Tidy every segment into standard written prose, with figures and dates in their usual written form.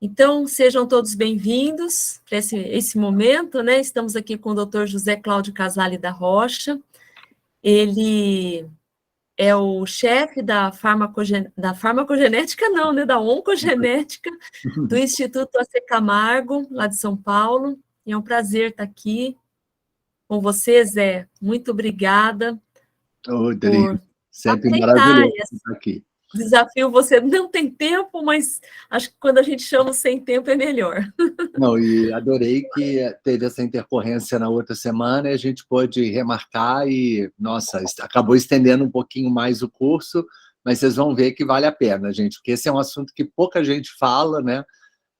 Então, sejam todos bem-vindos para esse momento, né? Estamos aqui com o Dr. José Cláudio Casale da Rocha. Ele é o chefe da farmacogenética, não, né? Da oncogenética do Instituto AC Camargo, lá de São Paulo. E é um prazer estar aqui com você, Zé. Muito obrigada por sempre aceitar maravilhoso estar aqui. Desafio. Você não tem tempo, mas acho que quando a gente chama sem tempo é melhor. Não, e adorei que teve essa intercorrência na outra semana e a gente pôde remarcar e, nossa, acabou estendendo um pouquinho mais o curso, mas vocês vão ver que vale a pena, gente, porque esse é um assunto que pouca gente fala, né?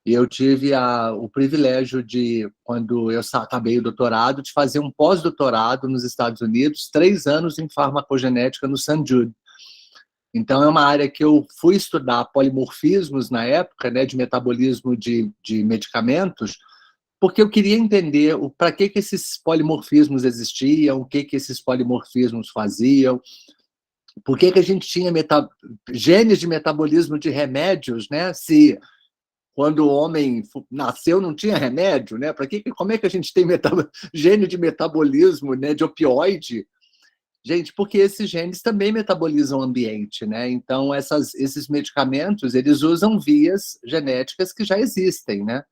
E eu tive o privilégio de, quando eu acabei o doutorado, de fazer um pós-doutorado nos Estados Unidos, 3 anos em farmacogenética no St. Jude. Então, é uma área que eu fui estudar polimorfismos na época, né, de metabolismo de medicamentos, porque eu queria entender para que esses polimorfismos existiam, o que esses polimorfismos faziam, por que a gente tinha genes de metabolismo de remédios, né? Se quando o homem nasceu não tinha remédio, né? Como é que a gente tem gene de metabolismo, né, de opioide? Gente, porque esses genes também metabolizam o ambiente, né? Então, esses medicamentos, eles usam vias genéticas que já existem, né?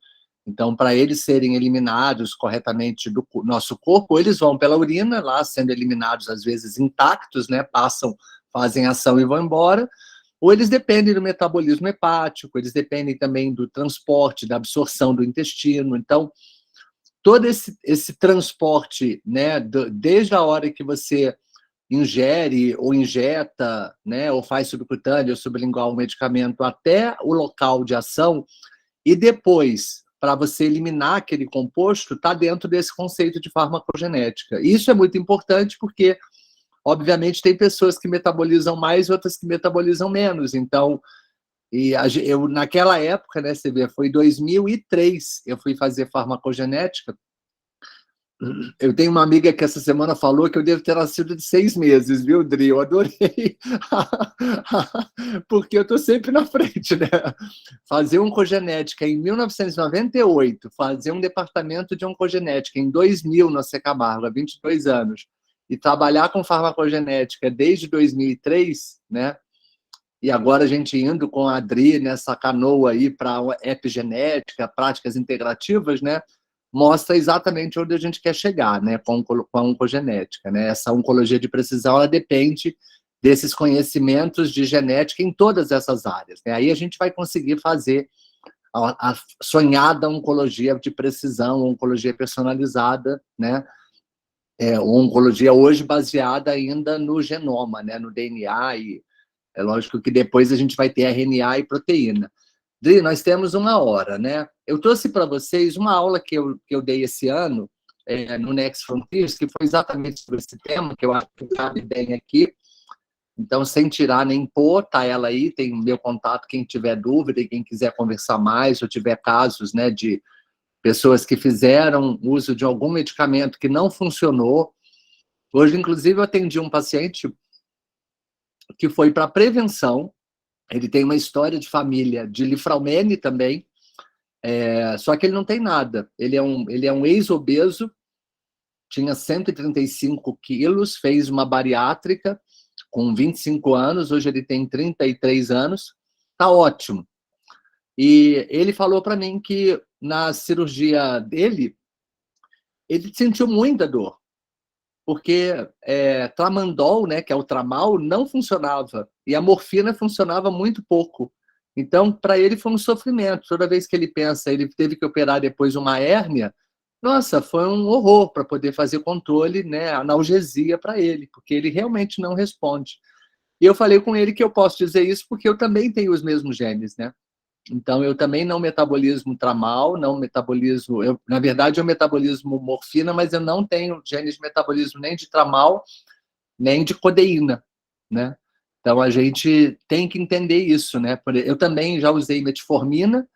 Então, para eles serem eliminados corretamente do nosso corpo, eles vão pela urina, lá sendo eliminados, às vezes, intactos, né? Fazem ação e vão embora. Ou eles dependem do metabolismo hepático, eles dependem também do transporte, da absorção do intestino. Então, todo esse transporte, né? Desde a hora que você ingere ou injeta, né, ou faz subcutâneo ou sublingual um medicamento até o local de ação, e depois, para você eliminar aquele composto, está dentro desse conceito de farmacogenética. Isso é muito importante porque, obviamente, tem pessoas que metabolizam mais e outras que metabolizam menos. Então, eu naquela época, né, você vê, foi 2003, eu fui fazer farmacogenética. Eu tenho uma amiga que essa semana falou que eu devo ter nascido de 6 meses, viu, Dri? Eu adorei. Porque eu estou sempre na frente, né? Fazer oncogenética em 1998, fazer um departamento de oncogenética em 2000 no AC Camargo, há 22 anos, e trabalhar com farmacogenética desde 2003, né? E agora a gente indo com a Adri nessa canoa aí para epigenética, práticas integrativas, né? Mostra exatamente onde a gente quer chegar, né, com a oncogenética, né? Essa oncologia de precisão, ela depende desses conhecimentos de genética em todas essas áreas, né? Aí a gente vai conseguir fazer a sonhada oncologia de precisão, oncologia personalizada, né? Oncologia hoje baseada ainda no genoma, né, no DNA, e é lógico que depois a gente vai ter RNA e proteína. Dri, nós temos 1 hora, né? Eu trouxe para vocês uma aula que eu dei esse ano no Next Frontiers, que foi exatamente sobre esse tema, que eu acho que cabe bem aqui. Então, sem tirar nem pôr, tá ela aí, tem meu contato, quem tiver dúvida e quem quiser conversar mais, ou tiver casos, né, de pessoas que fizeram uso de algum medicamento que não funcionou. Hoje, inclusive, eu atendi um paciente que foi para prevenção. Ele tem uma história de família de Lifraumene também, só que ele não tem nada. Ele é um ex-obeso, tinha 135 quilos, fez uma bariátrica com 25 anos, hoje ele tem 33 anos, tá ótimo. E ele falou para mim que na cirurgia dele, ele sentiu muita dor, porque tramandol, né, que é o tramal, não funcionava, e a morfina funcionava muito pouco. Então, para ele foi um sofrimento. Toda vez que ele pensa, ele teve que operar depois uma hérnia, nossa, foi um horror para poder fazer controle, né, analgesia para ele, porque ele realmente não responde. E eu falei com ele que eu posso dizer isso porque eu também tenho os mesmos genes, né? Então, eu também não metabolizo tramal, não metabolizo... na verdade, eu metabolizo morfina, mas eu não tenho genes de metabolismo nem de tramal, nem de codeína, né? Então, a gente tem que entender isso, né? Eu também já usei metformina,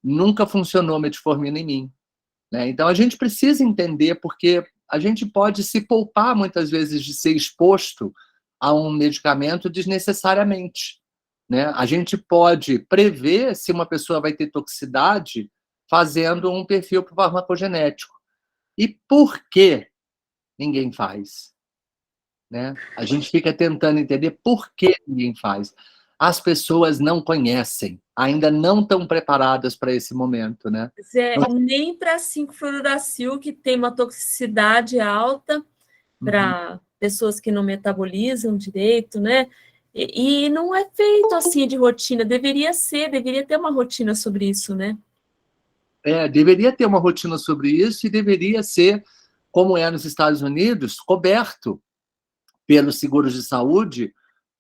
nunca funcionou metformina em mim, né? Então, a gente precisa entender, porque a gente pode se poupar, muitas vezes, de ser exposto a um medicamento desnecessariamente, né? A gente pode prever se uma pessoa vai ter toxicidade fazendo um perfil farmacogenético. E por que ninguém faz? Né? A gente fica tentando entender por que ninguém faz. As pessoas não conhecem, ainda não estão preparadas para esse momento, né? Nem para 5-fluoruracil, que tem uma toxicidade alta para pessoas que não metabolizam direito, né? E não é feito assim de rotina, deveria ter uma rotina sobre isso, né? Deveria ter uma rotina sobre isso e deveria ser, como é nos Estados Unidos, coberto pelos seguros de saúde,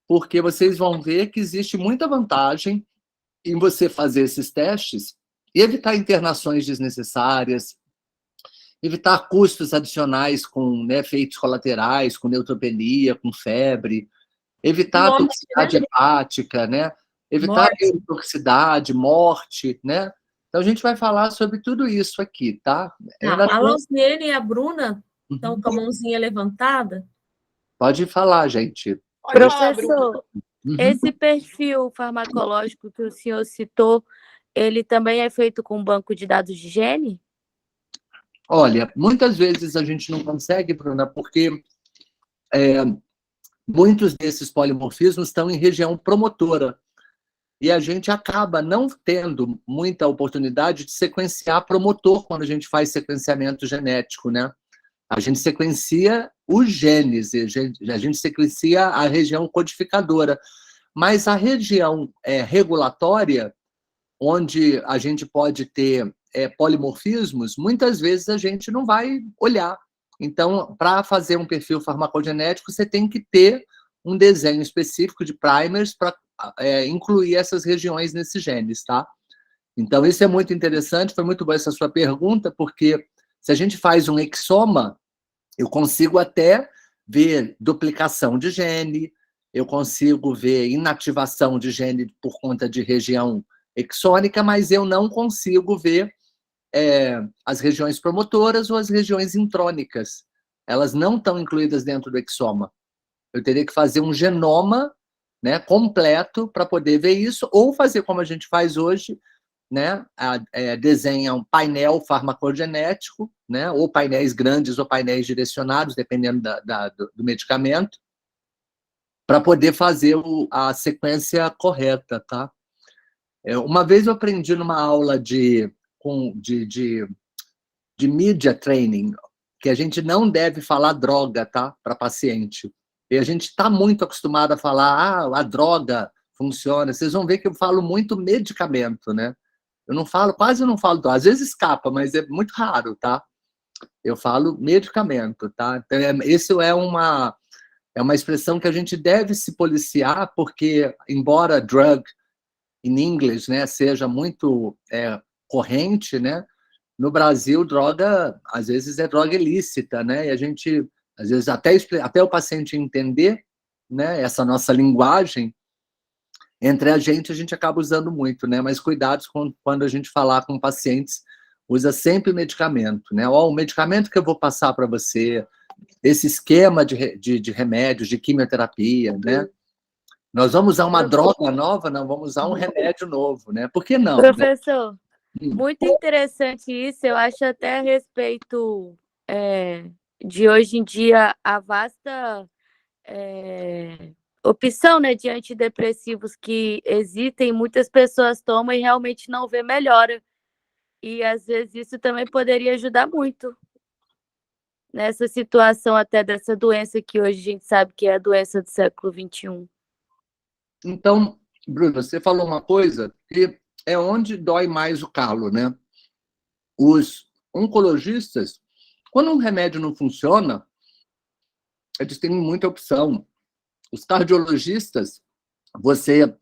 porque vocês vão ver que existe muita vantagem em você fazer esses testes e evitar internações desnecessárias, evitar custos adicionais com, né, efeitos colaterais, com neutropenia, com febre, evitar Morte, toxicidade hepática, né? Evitar toxicidade, morte, né? Então, a gente vai falar sobre tudo isso aqui, tá? A Lausiene e a Bruna estão com a mãozinha levantada. Pode falar, gente. Professor, esse perfil farmacológico que o senhor citou, ele também é feito com banco de dados de gene? Olha, muitas vezes a gente não consegue, Bruna, porque muitos desses polimorfismos estão em região promotora. E a gente acaba não tendo muita oportunidade de sequenciar promotor quando a gente faz sequenciamento genético, né? A gente sequencia os genes, a gente sequencia a região codificadora. Mas a região regulatória, onde a gente pode ter polimorfismos, muitas vezes a gente não vai olhar. Então, para fazer um perfil farmacogenético, você tem que ter um desenho específico de primers para incluir essas regiões nesses genes, tá? Então, isso é muito interessante, foi muito boa essa sua pergunta, porque se a gente faz um exoma, eu consigo até ver duplicação de gene, eu consigo ver inativação de gene por conta de região exônica, mas eu não consigo ver as regiões promotoras ou as regiões intrônicas. Elas não estão incluídas dentro do exoma. Eu teria que fazer um genoma, né, completo para poder ver isso, ou fazer como a gente faz hoje, né, desenha um painel farmacogenético, né, ou painéis grandes ou painéis direcionados, dependendo do medicamento, para poder fazer a sequência correta, tá? Uma vez eu aprendi numa aula de media training, que a gente não deve falar droga, tá, para paciente. E a gente está muito acostumado a falar, a droga funciona. Vocês vão ver que eu falo muito medicamento, né? Eu não falo, quase não falo droga. Às vezes escapa, mas é muito raro, tá? Eu falo medicamento, tá? Então, isso é uma expressão que a gente deve se policiar, porque, embora drug, em inglês, né, seja muito corrente, né? No Brasil, droga, às vezes, é droga ilícita, né? E a gente, às vezes, até o paciente entender, né, essa nossa linguagem, entre a gente acaba usando muito, né? Mas cuidados quando a gente falar com pacientes, usa sempre medicamento, né? O medicamento que eu vou passar para você, esse esquema de remédios, de quimioterapia, né? Nós vamos usar uma droga nova, não, vamos usar um remédio novo, né? Por que não? Professor, né? Muito interessante isso. Eu acho até a respeito de hoje em dia a vasta opção, né, de antidepressivos que existem, muitas pessoas tomam e realmente não vê melhora. E às vezes isso também poderia ajudar muito nessa situação até dessa doença que hoje a gente sabe que é a doença do século XXI. Então, Bruno, você falou uma coisa que é onde dói mais o calo, né? Os oncologistas, quando um remédio não funciona, eles têm muita opção. Os cardiologistas, você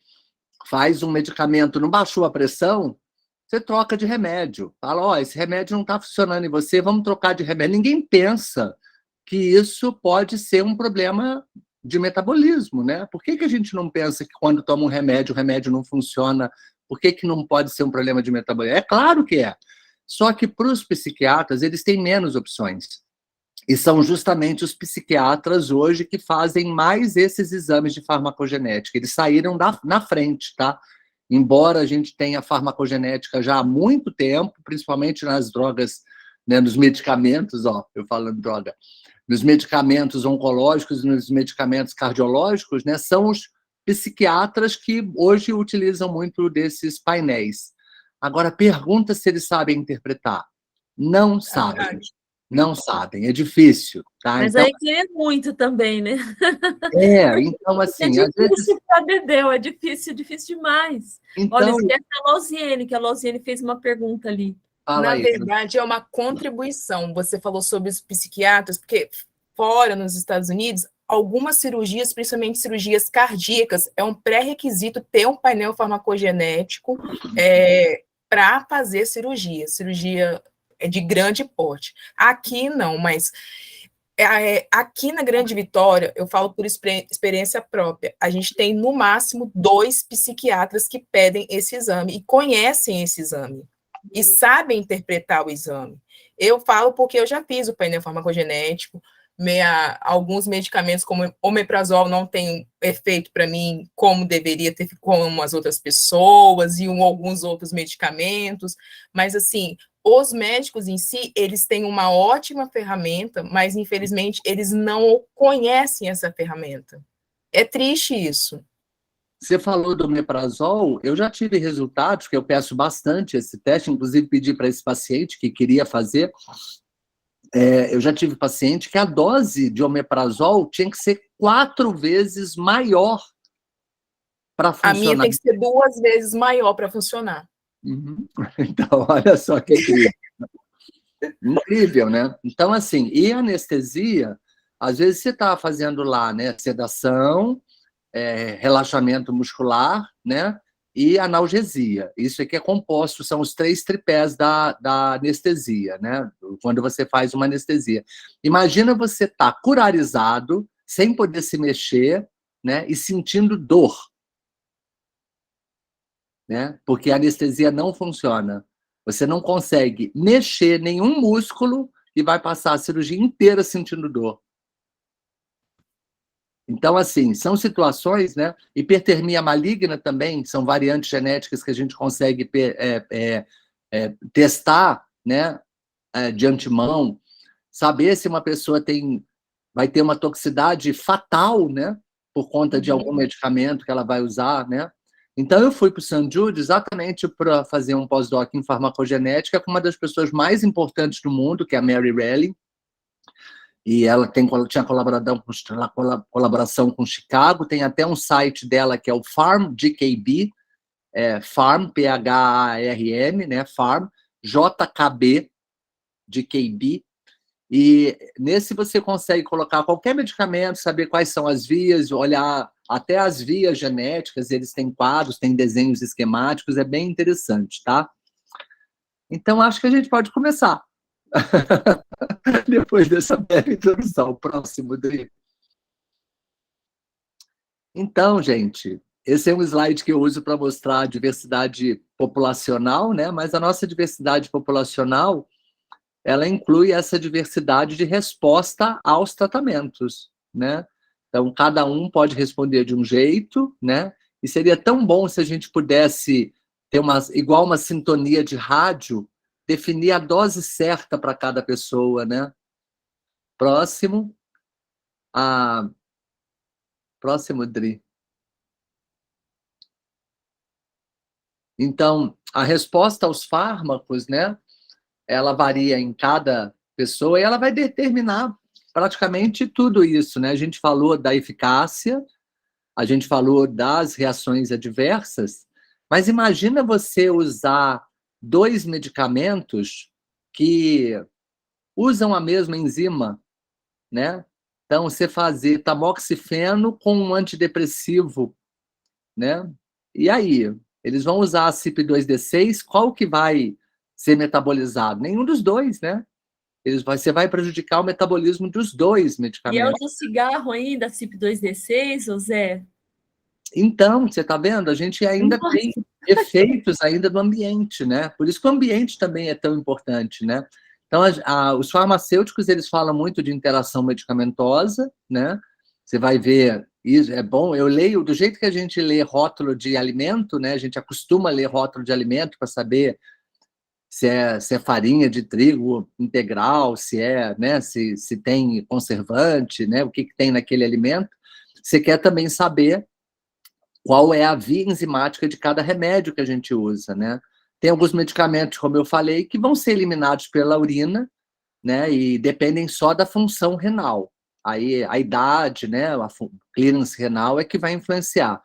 faz um medicamento, não baixou a pressão, você troca de remédio. Fala, esse remédio não está funcionando em você, vamos trocar de remédio. Ninguém pensa que isso pode ser um problema de metabolismo, né? Por que a gente não pensa que quando toma um remédio, o remédio não funciona? Por que não pode ser um problema de metabolismo? É claro que é. Só que para os psiquiatras, eles têm menos opções. E são justamente os psiquiatras hoje que fazem mais esses exames de farmacogenética. Eles saíram na frente, tá? Embora a gente tenha farmacogenética já há muito tempo, principalmente nas drogas, né, nos medicamentos, ó, eu falando droga, nos medicamentos oncológicos, nos medicamentos cardiológicos, né, são os psiquiatras que hoje utilizam muito desses painéis. Agora, pergunta se eles sabem interpretar. Não sabem. Não sabem, é difícil, tá? Mas então, aí que é muito também, né? Então, assim, é às vezes... difícil para Dedéu, é difícil demais. Olha, Então, esquece a Lausiene, que a Lausiene fez uma pergunta ali. fala Na aí. verdade, é uma contribuição. Você falou sobre os psiquiatras, porque fora, nos Estados Unidos, algumas cirurgias, principalmente cirurgias cardíacas, é um pré-requisito ter um painel farmacogenético para fazer cirurgia de grande porte. Aqui não, mas aqui na Grande Vitória, eu falo por experiência própria, a gente tem no máximo 2 psiquiatras que pedem esse exame e conhecem esse exame e sabem interpretar o exame. Eu falo porque eu já fiz o painel farmacogenético, alguns medicamentos como omeprazol não tem efeito para mim como deveria ter, como as outras pessoas, e alguns outros medicamentos, mas assim, os médicos em si, eles têm uma ótima ferramenta, mas infelizmente eles não conhecem essa ferramenta. É triste isso. Você falou do omeprazol, eu já tive resultados, que eu peço bastante esse teste, inclusive pedi para esse paciente que queria fazer. Eu já tive paciente que a dose de omeprazol tinha que ser 4 vezes maior para funcionar. A minha tem que ser 2 vezes maior para funcionar. Uhum. Então, olha só que incrível. Incrível, né? Então, assim, e anestesia, às vezes você está fazendo lá, né, sedação, relaxamento muscular, né, e analgesia. Isso aqui é composto, são os 3 tripés da anestesia, né, quando você faz uma anestesia. Imagina você estar curarizado, sem poder se mexer, né, e sentindo dor, né, porque a anestesia não funciona. Você não consegue mexer nenhum músculo e vai passar a cirurgia inteira sentindo dor. Então, assim, são situações, né? Hipertermia maligna também, são variantes genéticas que a gente consegue testar, né? De antemão, saber se uma pessoa vai ter uma toxicidade fatal, né? Por conta de algum medicamento que ela vai usar, né? Então, eu fui para o St. Jude exatamente para fazer um pós-doc em farmacogenética com uma das pessoas mais importantes do mundo, que é a Mary Relling, e ela tinha colaboração com Chicago, tem até um site dela que é o Farm GKB, Farm, P-H-A-R-M, né, Farm, JKB, GKB, e nesse você consegue colocar qualquer medicamento, saber quais são as vias, olhar até as vias genéticas, eles têm quadros, têm desenhos esquemáticos, é bem interessante, tá? Então, acho que a gente pode começar. Depois dessa breve introdução. Próximo, Dri. Então, gente, esse é um slide que eu uso para mostrar a diversidade populacional, né? Mas a nossa diversidade populacional, ela inclui essa diversidade de resposta aos tratamentos, né? Então, cada um pode responder de um jeito, né? E seria tão bom se a gente pudesse ter igual uma sintonia de rádio, definir a dose certa para cada pessoa, né? Próximo. Próximo, Dri. Então, a resposta aos fármacos, né? Ela varia em cada pessoa e ela vai determinar praticamente tudo isso, né? A gente falou da eficácia, a gente falou das reações adversas, mas imagina você usar 2 medicamentos que usam a mesma enzima, né? Então, você fazer tamoxifeno com um antidepressivo, né? E aí? Eles vão usar a CYP2D6, qual que vai ser metabolizado? Nenhum dos 2, né? Você vai prejudicar o metabolismo dos 2 medicamentos. E é o do cigarro ainda, CYP2D6, ou Zé? Então, você está vendo? A gente ainda tem efeitos ainda do ambiente, né? Por isso que o ambiente também é tão importante, né? Então, os farmacêuticos, eles falam muito de interação medicamentosa, né? Você vai ver, isso é bom, eu leio, do jeito que a gente lê rótulo de alimento, né? A gente acostuma a ler rótulo de alimento para saber se é farinha de trigo integral, se é, né, se tem conservante, né, o que tem naquele alimento. Você quer também saber qual é a via enzimática de cada remédio que a gente usa, né? Tem alguns medicamentos, como eu falei, que vão ser eliminados pela urina, né, e dependem só da função renal. Aí a idade, né, a clearance renal é que vai influenciar.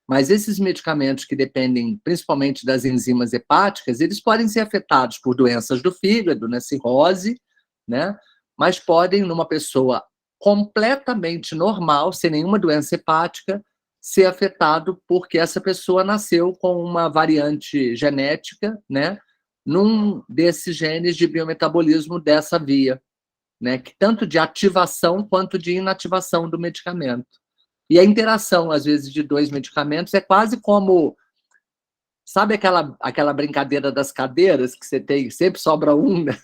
Mas esses medicamentos que dependem principalmente das enzimas hepáticas, eles podem ser afetados por doenças do fígado, né, cirrose, né, mas podem, numa pessoa completamente normal, sem nenhuma doença hepática, ser afetado porque essa pessoa nasceu com uma variante genética, né, num desses genes de biometabolismo dessa via, né, que tanto de ativação quanto de inativação do medicamento. E a interação, às vezes, de dois medicamentos é quase como, sabe aquela brincadeira das cadeiras, que você tem, sempre sobra um, né?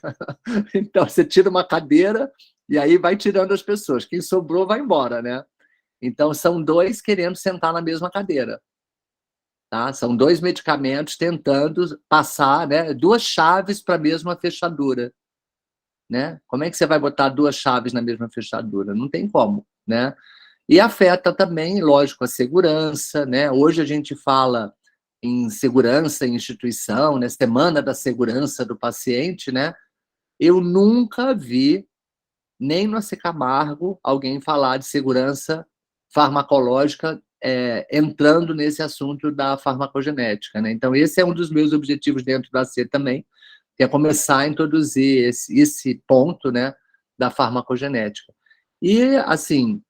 Então, você tira uma cadeira e aí vai tirando as pessoas. Quem sobrou vai embora, né? Então, são dois querendo sentar na mesma cadeira. Tá? São dois medicamentos tentando passar, né, duas chaves para a mesma fechadura. Né? Como é que você vai botar duas chaves na mesma fechadura? Não tem como, né? E afeta também, lógico, a segurança, né? Hoje a gente fala em segurança em instituição, né? Semana da segurança do paciente, né? Eu nunca vi, nem no AC Camargo, alguém falar de segurança farmacológica entrando nesse assunto da farmacogenética, né? Então, esse é um dos meus objetivos dentro da AC também, que é começar a introduzir esse ponto, né, da farmacogenética. E, assim,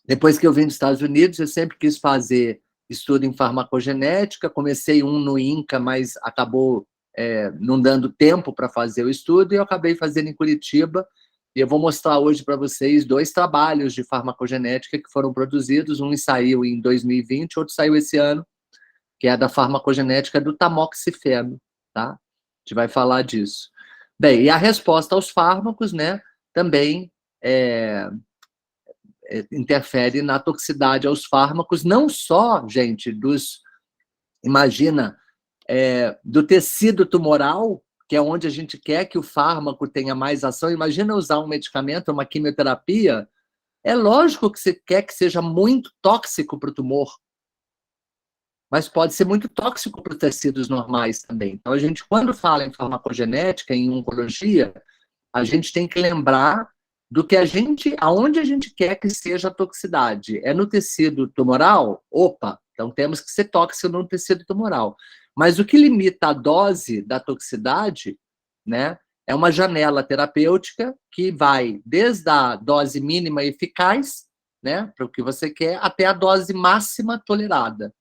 depois que eu vim dos Estados Unidos, eu sempre quis fazer estudo em farmacogenética, comecei no INCA, mas acabou não dando tempo para fazer o estudo, e eu acabei fazendo em Curitiba, e eu vou mostrar hoje para vocês 2 trabalhos de farmacogenética que foram produzidos, um saiu em 2020, outro saiu esse ano, que é da farmacogenética do tamoxifeno, tá? A gente vai falar disso. Bem, e a resposta aos fármacos, né, também interfere na toxicidade aos fármacos, não só, gente, imagina, do tecido tumoral, que é onde a gente quer que o fármaco tenha mais ação. Imagina usar um medicamento, uma quimioterapia, é lógico que você quer que seja muito tóxico para o tumor, mas pode ser muito tóxico para os tecidos normais também. Então, a gente, quando fala em farmacogenética, em oncologia, a gente tem que lembrar do que aonde a gente quer que seja a toxicidade. É no tecido tumoral? Opa, então temos que ser tóxico no tecido tumoral. Mas o que limita a dose da toxicidade, né, é uma janela terapêutica que vai desde a dose mínima eficaz, né, para o que você quer, até a dose máxima tolerada.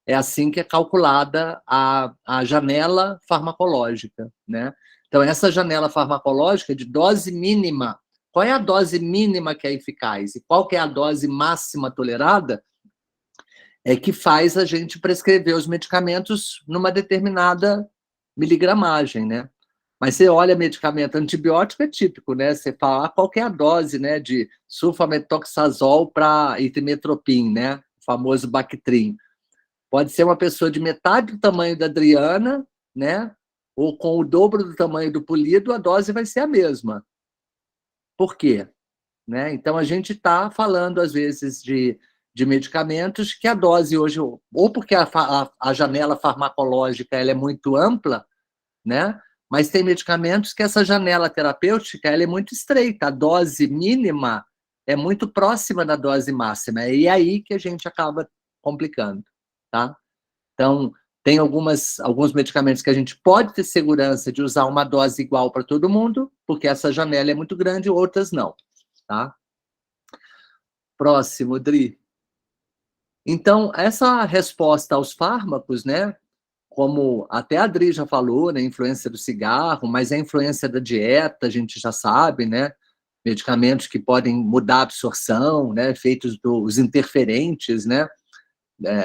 É assim que é calculada a janela farmacológica, né? Então, essa janela farmacológica de dose mínima, qual é a dose mínima que é eficaz e qual que é a dose máxima tolerada, é que faz a gente prescrever os medicamentos numa determinada miligramagem, né? Mas você olha medicamento antibiótico, é típico, né? Você fala qual que é a dose, né, de sulfamethoxazol para imetropim, né? O famoso Bactrim. Pode ser uma pessoa de metade do tamanho da Adriana, né? Ou com o dobro do tamanho do Polido, a dose vai ser a mesma. Por quê? Né? Então, a gente está falando, às vezes, de medicamentos que a dose hoje, ou porque a janela farmacológica ela é muito ampla, né? Mas tem medicamentos que essa janela terapêutica ela é muito estreita, a dose mínima é muito próxima da dose máxima, e é aí que a gente acaba complicando. Tá? Então, tem alguns medicamentos que a gente pode ter segurança de usar uma dose igual para todo mundo, porque essa janela é muito grande, outras não. Tá? Próximo, Dri. Então, essa resposta aos fármacos, né, como até a Dri já falou, né, a influência do cigarro, mas a influência da dieta, a gente já sabe, né, medicamentos que podem mudar a absorção, né, feitos dos interferentes, né,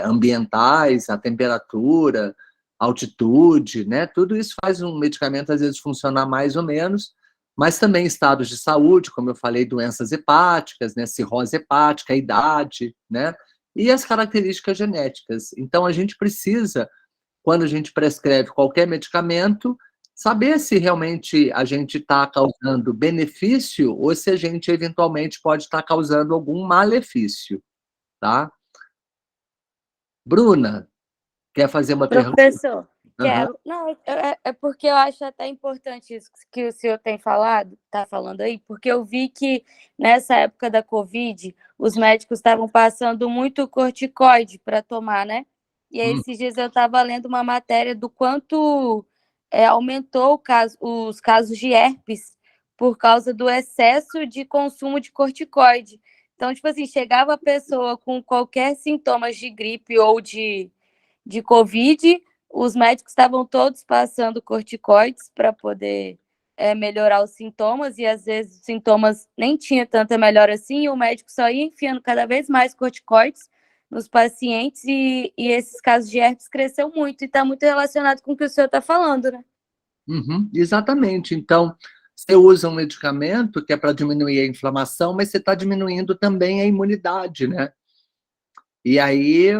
ambientais, a temperatura, altitude, né? Tudo isso faz um medicamento, às vezes, funcionar mais ou menos, mas também estados de saúde, como eu falei, doenças hepáticas, né, cirrose hepática, a idade, né, e as características genéticas. Então, a gente precisa, quando a gente prescreve qualquer medicamento, saber se realmente a gente está causando benefício ou se a gente eventualmente pode estar causando algum malefício, tá? Bruna, quer fazer uma pergunta? Professor, Aham. quero. Não, é porque eu acho até importante isso que o senhor tem falado, está falando aí, porque eu vi que nessa época da Covid, os médicos estavam passando muito corticoide para tomar, né? E aí, esses dias eu estava lendo uma matéria do quanto aumentou os casos de herpes por causa do excesso de consumo de corticoide. Então, tipo assim, chegava a pessoa com qualquer sintomas de gripe ou de Covid, os médicos estavam todos passando corticoides para poder melhorar os sintomas, e às vezes os sintomas nem tinha tanta melhora assim, e o médico só ia enfiando cada vez mais corticoides nos pacientes, e esses casos de herpes cresceu muito, e está muito relacionado com o que o senhor está falando, né? Exatamente. Então, você usa um medicamento que é para diminuir a inflamação, mas você está diminuindo também a imunidade, né? E aí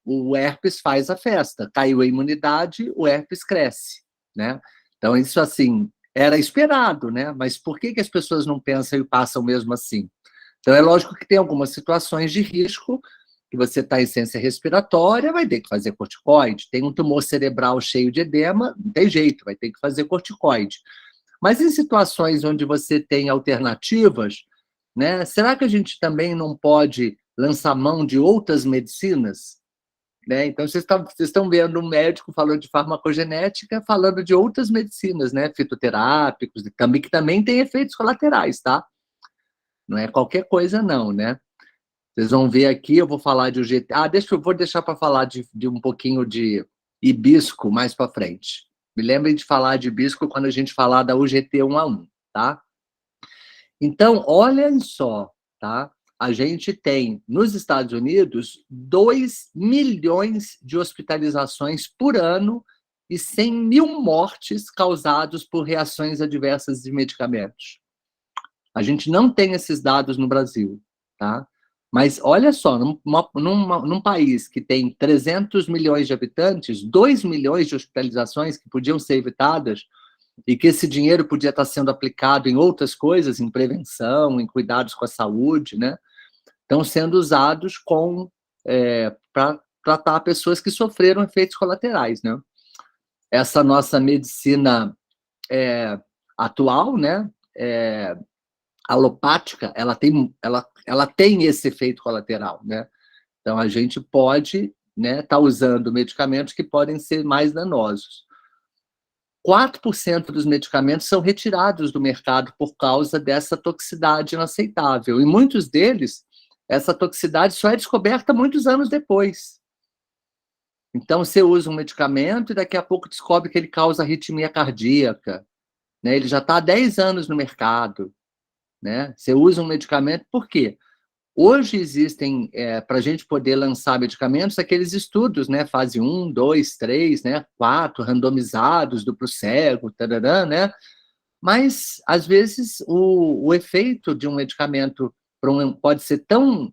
o herpes faz a festa. Caiu a imunidade, o herpes cresce, né? Então, isso, assim, era esperado, né? Mas por que as pessoas não pensam e passam mesmo assim? Então, é lógico que tem algumas situações de risco, que você está em ciência respiratória, vai ter que fazer corticoide. Tem um tumor cerebral cheio de edema, não tem jeito, vai ter que fazer corticoide. Mas em situações onde você tem alternativas, né, será que a gente também não pode lançar mão de outras medicinas? Né? Então, vocês estão vendo um médico falando de farmacogenética, falando de outras medicinas, né, fitoterápicos, que também tem efeitos colaterais, tá? Não é qualquer coisa, não, né? Vocês vão ver aqui, eu vou falar de UGT. Vou deixar para falar de um pouquinho de hibisco mais para frente. Me lembrem de falar de hibisco quando a gente falar da UGT 1 a 1, tá? Então, olhem só, tá? A gente tem, nos Estados Unidos, 2 milhões de hospitalizações por ano e 100 mil mortes causadas por reações adversas de medicamentos. A gente não tem esses dados no Brasil, tá? Mas olha só, num país que tem 300 milhões de habitantes, 2 milhões de hospitalizações que podiam ser evitadas e que esse dinheiro podia estar sendo aplicado em outras coisas, em prevenção, em cuidados com a saúde, né? Estão sendo usados para tratar pessoas que sofreram efeitos colaterais, né? Essa nossa medicina atual, né? Alopática, ela tem esse efeito colateral, né? Então, a gente pode, né, tá usando medicamentos que podem ser mais danosos. 4% dos medicamentos são retirados do mercado por causa dessa toxicidade inaceitável. E muitos deles, essa toxicidade só é descoberta muitos anos depois. Então, você usa um medicamento e daqui a pouco descobre que ele causa arritmia cardíaca, né? Ele já está há 10 anos no mercado. Né? Você usa um medicamento, por quê? Hoje existem, para a gente poder lançar medicamentos, aqueles estudos, né? Fase 1, 2, 3, né? 4, randomizados, duplo cego, tarará, né? Mas, às vezes, o efeito de um medicamento pode ser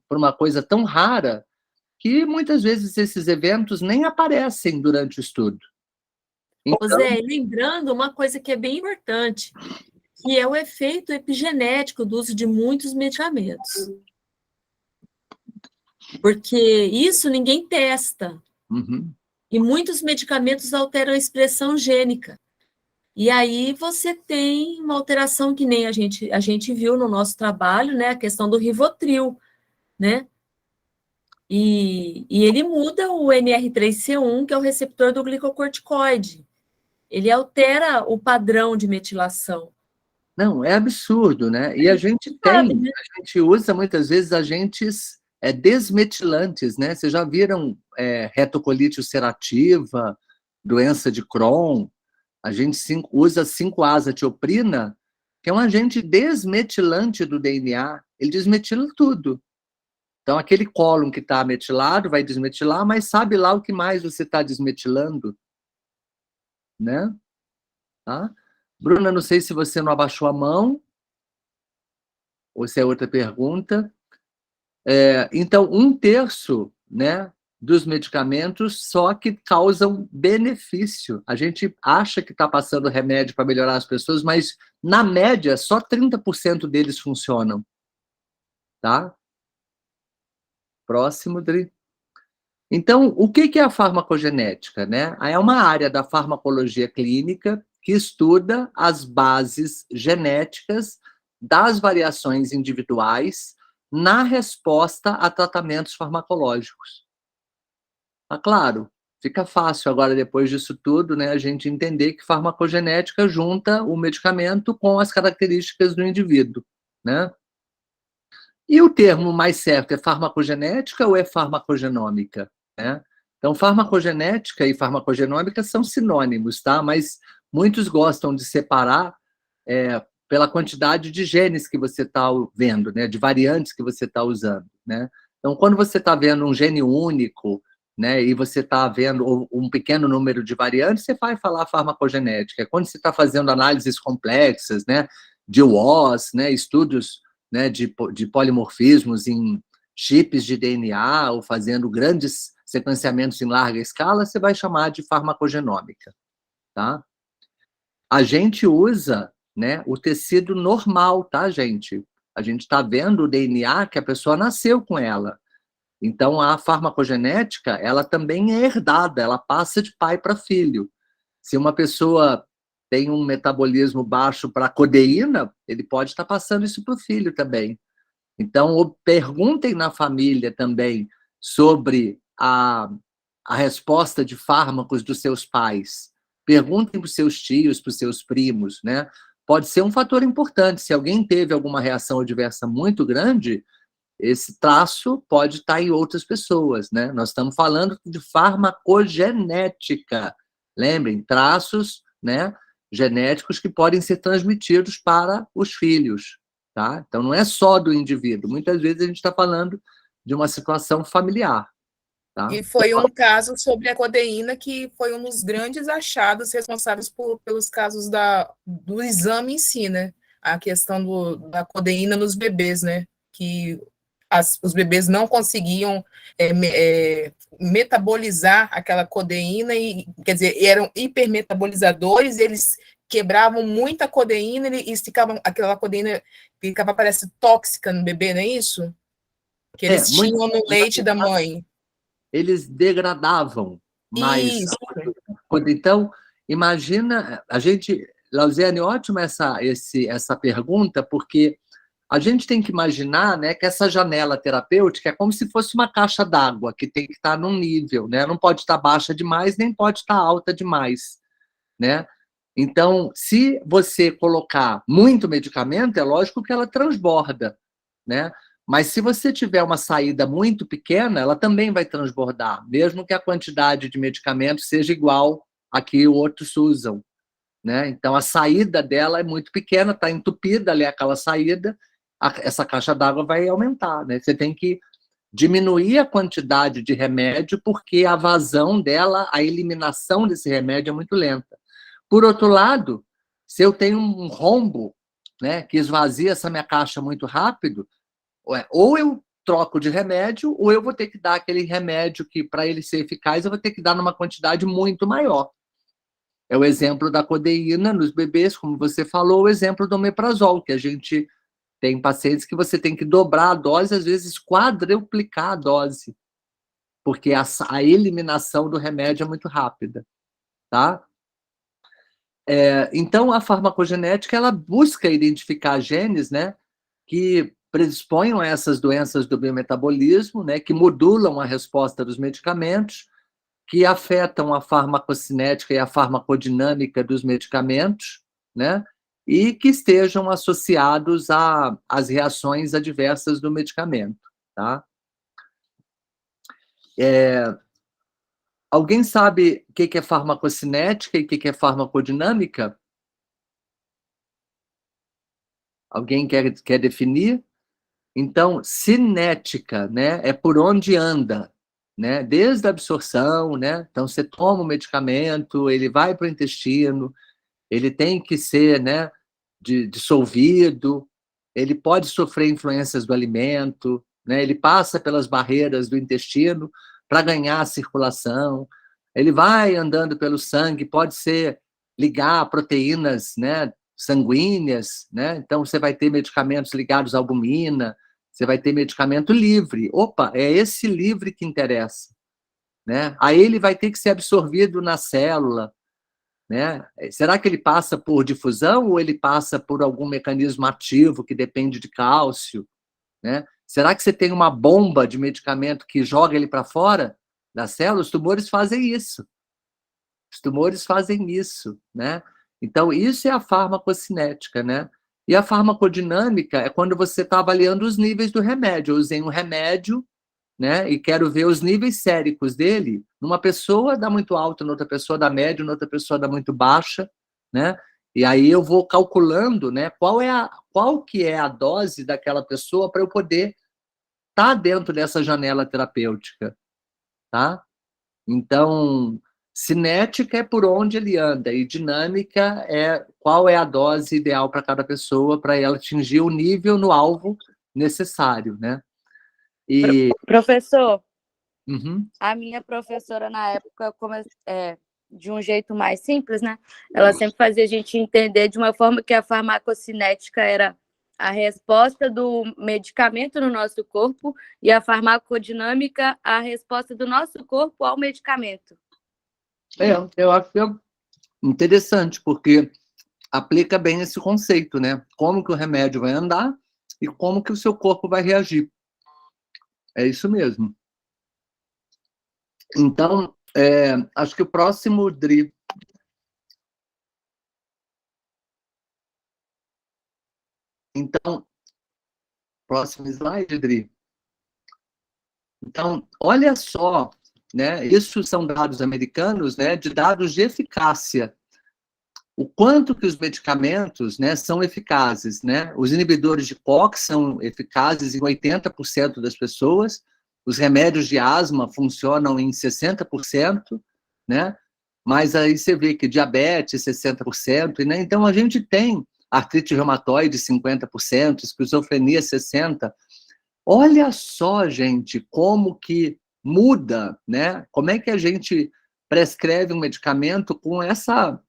por uma coisa tão rara que, muitas vezes, esses eventos nem aparecem durante o estudo. Então... Zé, lembrando uma coisa que é bem importante, que é o efeito epigenético do uso de muitos medicamentos. Porque isso ninguém testa. Uhum. E muitos medicamentos alteram a expressão gênica. E aí você tem uma alteração que nem a gente viu no nosso trabalho, né? A questão do Rivotril, né? E ele muda o NR3C1, que é o receptor do glicocorticoide. Ele altera o padrão de metilação. Não, é absurdo, né? E a gente a gente usa muitas vezes agentes desmetilantes, né? Vocês já viram retocolite ulcerativa, doença de Crohn? A gente usa 5-azatioprina, que é um agente desmetilante do DNA. Ele desmetila tudo. Então, aquele cólon que está metilado vai desmetilar, mas sabe lá o que mais você está desmetilando, né? Tá? Bruna, não sei se você não abaixou a mão, ou se é outra pergunta. Então, 1/3, né, dos medicamentos só que causam benefício. A gente acha que está passando remédio para melhorar as pessoas, mas, na média, só 30% deles funcionam. Tá? Próximo, Dri. Então, o que é a farmacogenética, né? É uma área da farmacologia clínica que estuda as bases genéticas das variações individuais na resposta a tratamentos farmacológicos. Tá claro? Fica fácil agora, depois disso tudo, né, a gente entender que farmacogenética junta o medicamento com as características do indivíduo, né? E o termo mais certo é farmacogenética ou é farmacogenômica, né? Então, farmacogenética e farmacogenômica são sinônimos, tá? Mas muitos gostam de separar pela quantidade de genes que você está vendo, né? De variantes que você está usando, né? Então, quando você está vendo um gene único, né? E você está vendo um pequeno número de variantes, você vai falar farmacogenética. Quando você está fazendo análises complexas, né? De WOS, né? Estudos, né, de polimorfismos em chips de DNA, ou fazendo grandes sequenciamentos em larga escala, você vai chamar de farmacogenômica. Tá? A gente usa, né, o tecido normal, tá, gente? A gente está vendo o DNA que a pessoa nasceu com ela. Então, a farmacogenética, ela também é herdada, ela passa de pai para filho. Se uma pessoa tem um metabolismo baixo para codeína, ele pode estar passando isso para o filho também. Então, perguntem na família também sobre a resposta de fármacos dos seus pais. Perguntem para os seus tios, para os seus primos, né? Pode ser um fator importante. Se alguém teve alguma reação adversa muito grande, esse traço pode estar em outras pessoas, né? Nós estamos falando de farmacogenética. Lembrem, traços, né, genéticos que podem ser transmitidos para os filhos, tá? Então, não é só do indivíduo. Muitas vezes a gente está falando de uma situação familiar. Tá? E foi um caso sobre a codeína que foi um dos grandes achados responsáveis pelos casos do exame em si, né? A questão da codeína nos bebês, né? Que os bebês não conseguiam metabolizar aquela codeína, e, quer dizer, eram hipermetabolizadores, eles quebravam muita codeína e aquela codeína ficava, parece, tóxica no bebê, não é isso? Que eles tinham no leite da mãe. Eles degradavam mais. Isso. Então, imagina, Lausiane, ótima essa pergunta, porque a gente tem que imaginar, né, que essa janela terapêutica é como se fosse uma caixa d'água, que tem que estar num nível, né? Não pode estar baixa demais, nem pode estar alta demais, né? Então, se você colocar muito medicamento, é lógico que ela transborda, né? Mas se você tiver uma saída muito pequena, ela também vai transbordar, mesmo que a quantidade de medicamento seja igual a que outros usam, né? Então, a saída dela é muito pequena, está entupida ali aquela saída, essa caixa d'água vai aumentar, né? Você tem que diminuir a quantidade de remédio, porque a vazão dela, a eliminação desse remédio é muito lenta. Por outro lado, se eu tenho um rombo, né, que esvazia essa minha caixa muito rápido, ou eu troco de remédio, ou eu vou ter que dar aquele remédio que, para ele ser eficaz, eu vou ter que dar numa quantidade muito maior. É o exemplo da codeína nos bebês, como você falou, o exemplo do omeprazol, que a gente tem pacientes que você tem que dobrar a dose, às vezes quadruplicar a dose, porque a eliminação do remédio é muito rápida, tá? Então, a farmacogenética, ela busca identificar genes, né, que predispõem a essas doenças do biometabolismo, né, que modulam a resposta dos medicamentos, que afetam a farmacocinética e a farmacodinâmica dos medicamentos, né, e que estejam associados às reações adversas do medicamento, tá? Alguém sabe o que é farmacocinética e o que é farmacodinâmica? Alguém quer definir? Então, cinética, né, é por onde anda, né, desde a absorção, né, então você toma o medicamento, ele vai para o intestino, ele tem que ser, né, dissolvido, ele pode sofrer influências do alimento, né, ele passa pelas barreiras do intestino para ganhar a circulação, ele vai andando pelo sangue, pode ser ligar a proteínas, né, sanguíneas, né? Então você vai ter medicamentos ligados à albumina, você vai ter medicamento livre. Opa, é esse livre que interessa, né? Aí ele vai ter que ser absorvido na célula, né? Será que ele passa por difusão ou ele passa por algum mecanismo ativo que depende de cálcio, né? Será que você tem uma bomba de medicamento que joga ele para fora da célula? Os tumores fazem isso. Os tumores fazem isso, né? Então, isso é a farmacocinética, né? E a farmacodinâmica é quando você está avaliando os níveis do remédio. Eu usei um remédio, né? E quero ver os níveis séricos dele. Numa pessoa dá muito alto, noutra pessoa dá médio, noutra pessoa dá muito baixa, né? E aí eu vou calculando, né? Qual que é a dose daquela pessoa para eu poder estar dentro dessa janela terapêutica, tá? Então, cinética é por onde ele anda, e dinâmica é qual é a dose ideal para cada pessoa, para ela atingir o nível no alvo necessário, né? E... Professor, Uhum. a minha professora na época, de um jeito mais simples, né? Ela sempre fazia a gente entender de uma forma que a farmacocinética era a resposta do medicamento no nosso corpo e a farmacodinâmica a resposta do nosso corpo ao medicamento. Eu acho que é interessante, porque aplica bem esse conceito, né? Como que o remédio vai andar e como que o seu corpo vai reagir. É isso mesmo. Então, acho que o próximo, Dri. Então, próximo slide, Dri. Então, olha só, né? Isso são dados americanos, né? De dados de eficácia. O quanto que os medicamentos, né, são eficazes, né? Os inibidores de COX são eficazes em 80% das pessoas, os remédios de asma funcionam em 60%, né? Mas aí você vê que diabetes, 60%, né? Então a gente tem artrite reumatoide, 50%, esquizofrenia, 60%. Olha só, gente, como que muda, né? Como é que a gente prescreve um medicamento com essa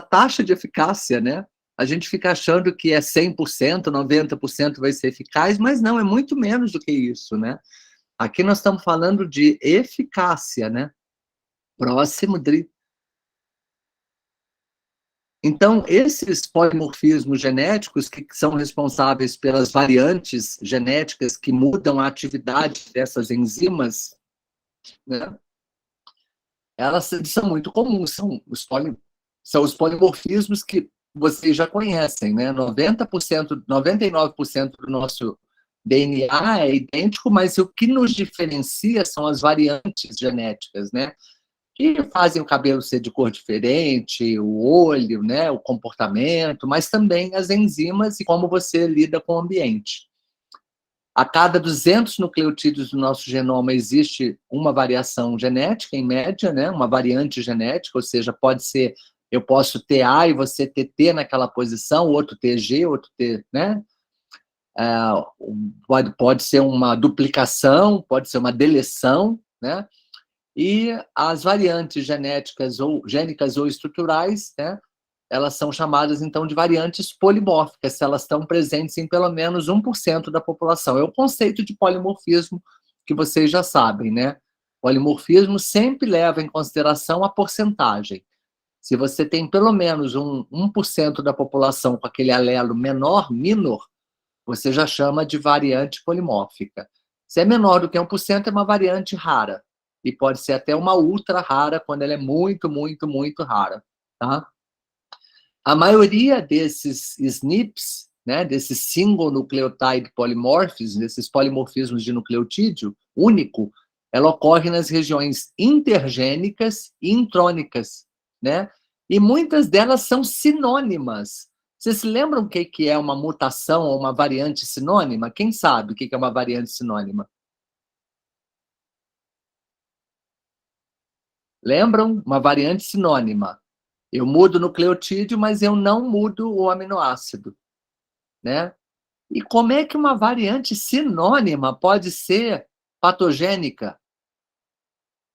taxa de eficácia, né? A gente fica achando que é 100%, 90% vai ser eficaz, mas não, é muito menos do que isso, né? Aqui nós estamos falando de eficácia, né? Próximo, Dri. Então, esses polimorfismos genéticos que são responsáveis pelas variantes genéticas que mudam a atividade dessas enzimas, né? Elas são muito comuns, são os polimorfismos que vocês já conhecem, né? 90%, 99% do nosso DNA é idêntico, mas o que nos diferencia são as variantes genéticas, né? Que fazem o cabelo ser de cor diferente, o olho, né? O comportamento, mas também as enzimas e como você lida com o ambiente. A cada 200 nucleotídeos do nosso genoma existe uma variação genética, em média, né? Uma variante genética, ou seja, pode ser, eu posso ter A e você ter T naquela posição, outro ter G, outro ter, né? Pode ser uma duplicação, pode ser uma deleção, né? E as variantes genéticas ou gênicas ou estruturais, né? Elas são chamadas, então, de variantes polimórficas, se elas estão presentes em pelo menos 1% da população. É o conceito de polimorfismo que vocês já sabem, né? Polimorfismo sempre leva em consideração a porcentagem. Se você tem pelo menos 1% da população com aquele alelo minor, você já chama de variante polimórfica. Se é menor do que 1%, é uma variante rara. E pode ser até uma ultra rara, quando ela é muito, muito, muito rara, tá? A maioria desses SNPs, né, desses single nucleotide polymorphisms, desses polimorfismos de nucleotídeo único, ela ocorre nas regiões intergênicas e intrônicas, né? E muitas delas são sinônimas. Vocês se lembram o que é uma mutação ou uma variante sinônima? Quem sabe o que é uma variante sinônima? Lembram? Uma variante sinônima. Eu mudo o nucleotídeo, mas eu não mudo o aminoácido, né? E como é que uma variante sinônima pode ser patogênica?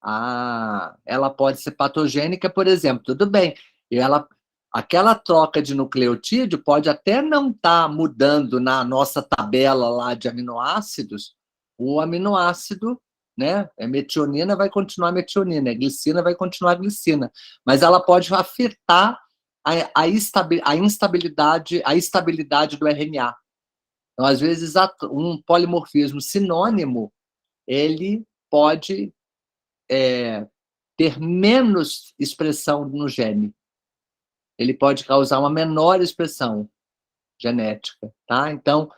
Ela pode ser patogênica, por exemplo, tudo bem. Aquela troca de nucleotídeo pode até não estar mudando na nossa tabela lá de aminoácidos, o aminoácido, né? É metionina, vai continuar metionina, é glicina, vai continuar glicina. Mas ela pode afetar a estabilidade do RNA. Então, às vezes, um polimorfismo sinônimo, ele pode ter menos expressão no gene. Ele pode causar uma menor expressão genética, tá? Então,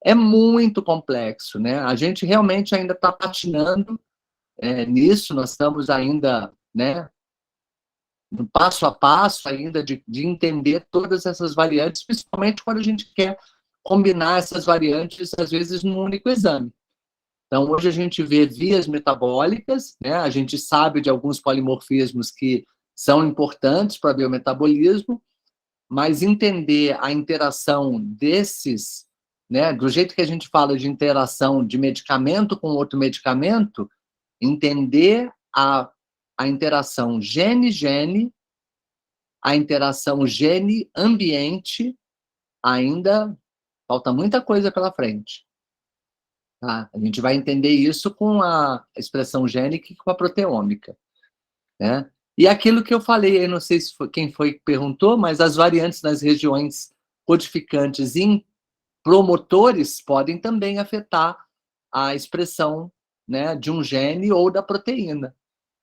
é muito complexo, né? A gente realmente ainda está patinando nisso, nós estamos ainda, né, no passo a passo ainda de entender todas essas variantes, principalmente quando a gente quer combinar essas variantes, às vezes, num único exame. Então, hoje a gente vê vias metabólicas, né? A gente sabe de alguns polimorfismos que são importantes para o biometabolismo, mas entender a interação desses, né? Do jeito que a gente fala de interação de medicamento com outro medicamento, entender a interação gene-gene, a interação gene-ambiente, ainda falta muita coisa pela frente. Tá? A gente vai entender isso com a expressão gênica e com a proteômica, né? E aquilo que eu falei, eu não sei se foi, quem foi que perguntou, mas as variantes nas regiões codificantes em promotores podem também afetar a expressão, né, de um gene ou da proteína,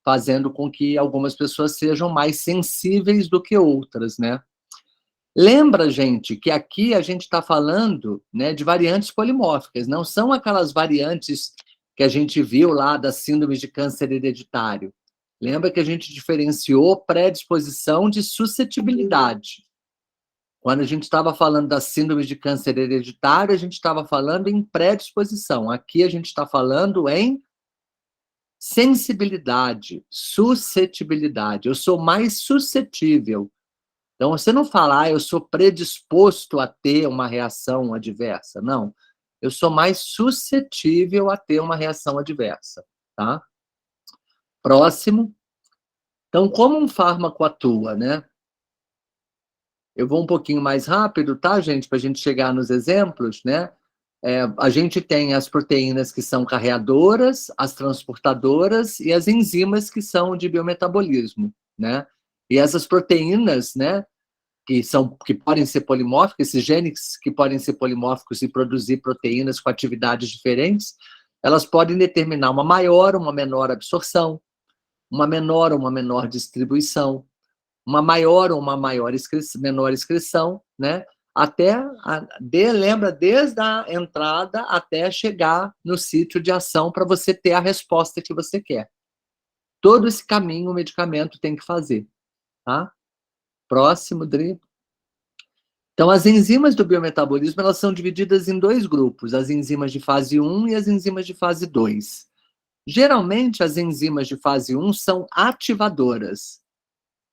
fazendo com que algumas pessoas sejam mais sensíveis do que outras, né? Lembra, gente, que aqui a gente está falando, né, de variantes polimórficas, não são aquelas variantes que a gente viu lá das síndromes de câncer hereditário. Lembra que a gente diferenciou predisposição de suscetibilidade. Quando a gente estava falando das síndromes de câncer hereditário, a gente estava falando em predisposição. Aqui a gente está falando em sensibilidade, suscetibilidade. Eu sou mais suscetível. Então, você não fala, eu sou predisposto a ter uma reação adversa. Não. Eu sou mais suscetível a ter uma reação adversa. Tá? Próximo. Então, como um fármaco atua, né? Eu vou um pouquinho mais rápido, tá, gente? Para a gente chegar nos exemplos, né? A gente tem as proteínas que são carreadoras, as transportadoras e as enzimas que são de biometabolismo, né? E essas proteínas, né, que podem ser polimórficas, esses genes que podem ser polimórficos e produzir proteínas com atividades diferentes, elas podem determinar uma maior ou uma menor absorção, uma menor ou uma menor distribuição, uma maior ou uma menor excreção, né? Lembra, desde a entrada até chegar no sítio de ação para você ter a resposta que você quer. Todo esse caminho o medicamento tem que fazer, tá? Próximo, Dri. Então, as enzimas do biometabolismo, elas são divididas em dois grupos, as enzimas de fase 1 e as enzimas de fase 2. Geralmente, as enzimas de fase 1 são ativadoras.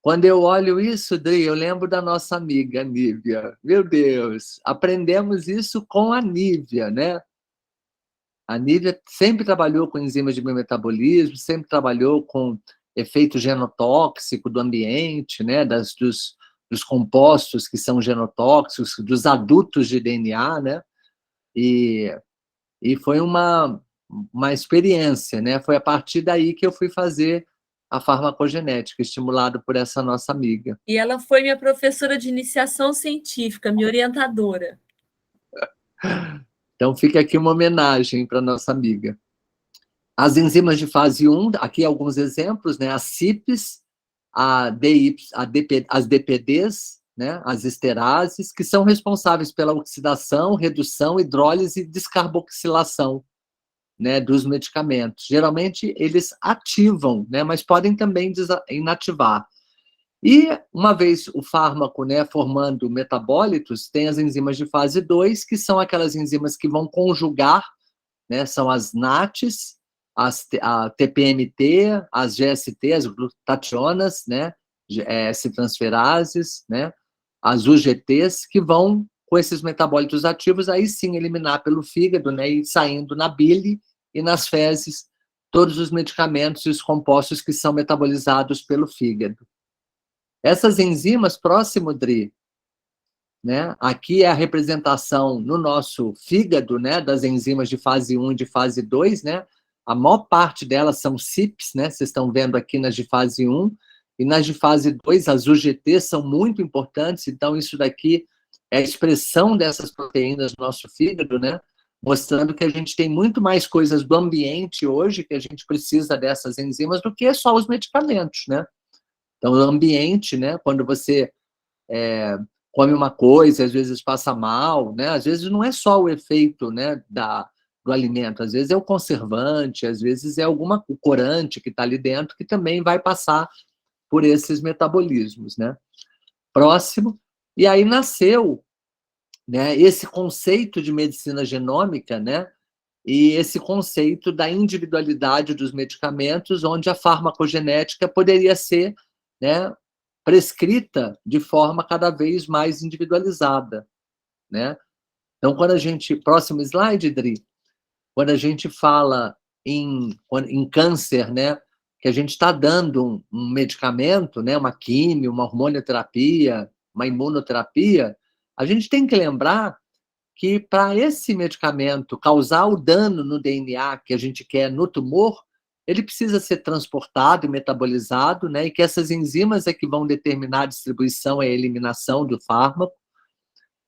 Quando eu olho isso, Dri, eu lembro da nossa amiga Nívia. Meu Deus, aprendemos isso com a Nívia, né? A Nívia sempre trabalhou com enzimas de biometabolismo, sempre trabalhou com efeito genotóxico do ambiente, né? Dos compostos que são genotóxicos, dos adutos de DNA, né? E foi uma experiência, né? Foi a partir daí que eu fui fazer a farmacogenética, estimulado por essa nossa amiga. E ela foi minha professora de iniciação científica, minha orientadora. Então, fica aqui uma homenagem para nossa amiga. As enzimas de fase 1, aqui alguns exemplos, né? As CYPs, as DPDs, né? As esterases, que são responsáveis pela oxidação, redução, hidrólise e descarboxilação, né, dos medicamentos. Geralmente, eles ativam, né, mas podem também inativar. E, uma vez o fármaco, né, formando metabólitos, tem as enzimas de fase 2, que são aquelas enzimas que vão conjugar, né, são as NATs, a TPMT, as GST, as glutationas, né, S-transferases, né? As UGTs, que vão, com esses metabólitos ativos, aí sim eliminar pelo fígado, né? E saindo na bile e nas fezes todos os medicamentos e os compostos que são metabolizados pelo fígado. Essas enzimas, próximo, Dri, né? Aqui é a representação no nosso fígado, né? Das enzimas de fase 1 e de fase 2, né? A maior parte delas são CYPs, né? Vocês estão vendo aqui nas de fase 1, e nas de fase 2, as UGTs são muito importantes, então isso daqui é a expressão dessas proteínas no nosso fígado, né? Mostrando que a gente tem muito mais coisas do ambiente hoje, que a gente precisa dessas enzimas, do que só os medicamentos, né? Então, o ambiente, né? Quando você come uma coisa, às vezes passa mal, né? Às vezes não é só o efeito, né, do alimento, às vezes é o conservante, às vezes é o corante que está ali dentro, que também vai passar por esses metabolismos, né? Próximo. E aí nasceu, né, esse conceito de medicina genômica, né? E esse conceito da individualidade dos medicamentos, onde a farmacogenética poderia ser, né, prescrita de forma cada vez mais individualizada, né? Então, quando a gente... Próximo slide, Dri. Quando a gente fala em câncer, né, que a gente está dando um medicamento, né, uma químio, uma hormonioterapia, uma imunoterapia, a gente tem que lembrar que para esse medicamento causar o dano no DNA que a gente quer no tumor, ele precisa ser transportado e metabolizado, né? E que essas enzimas é que vão determinar a distribuição e a eliminação do fármaco.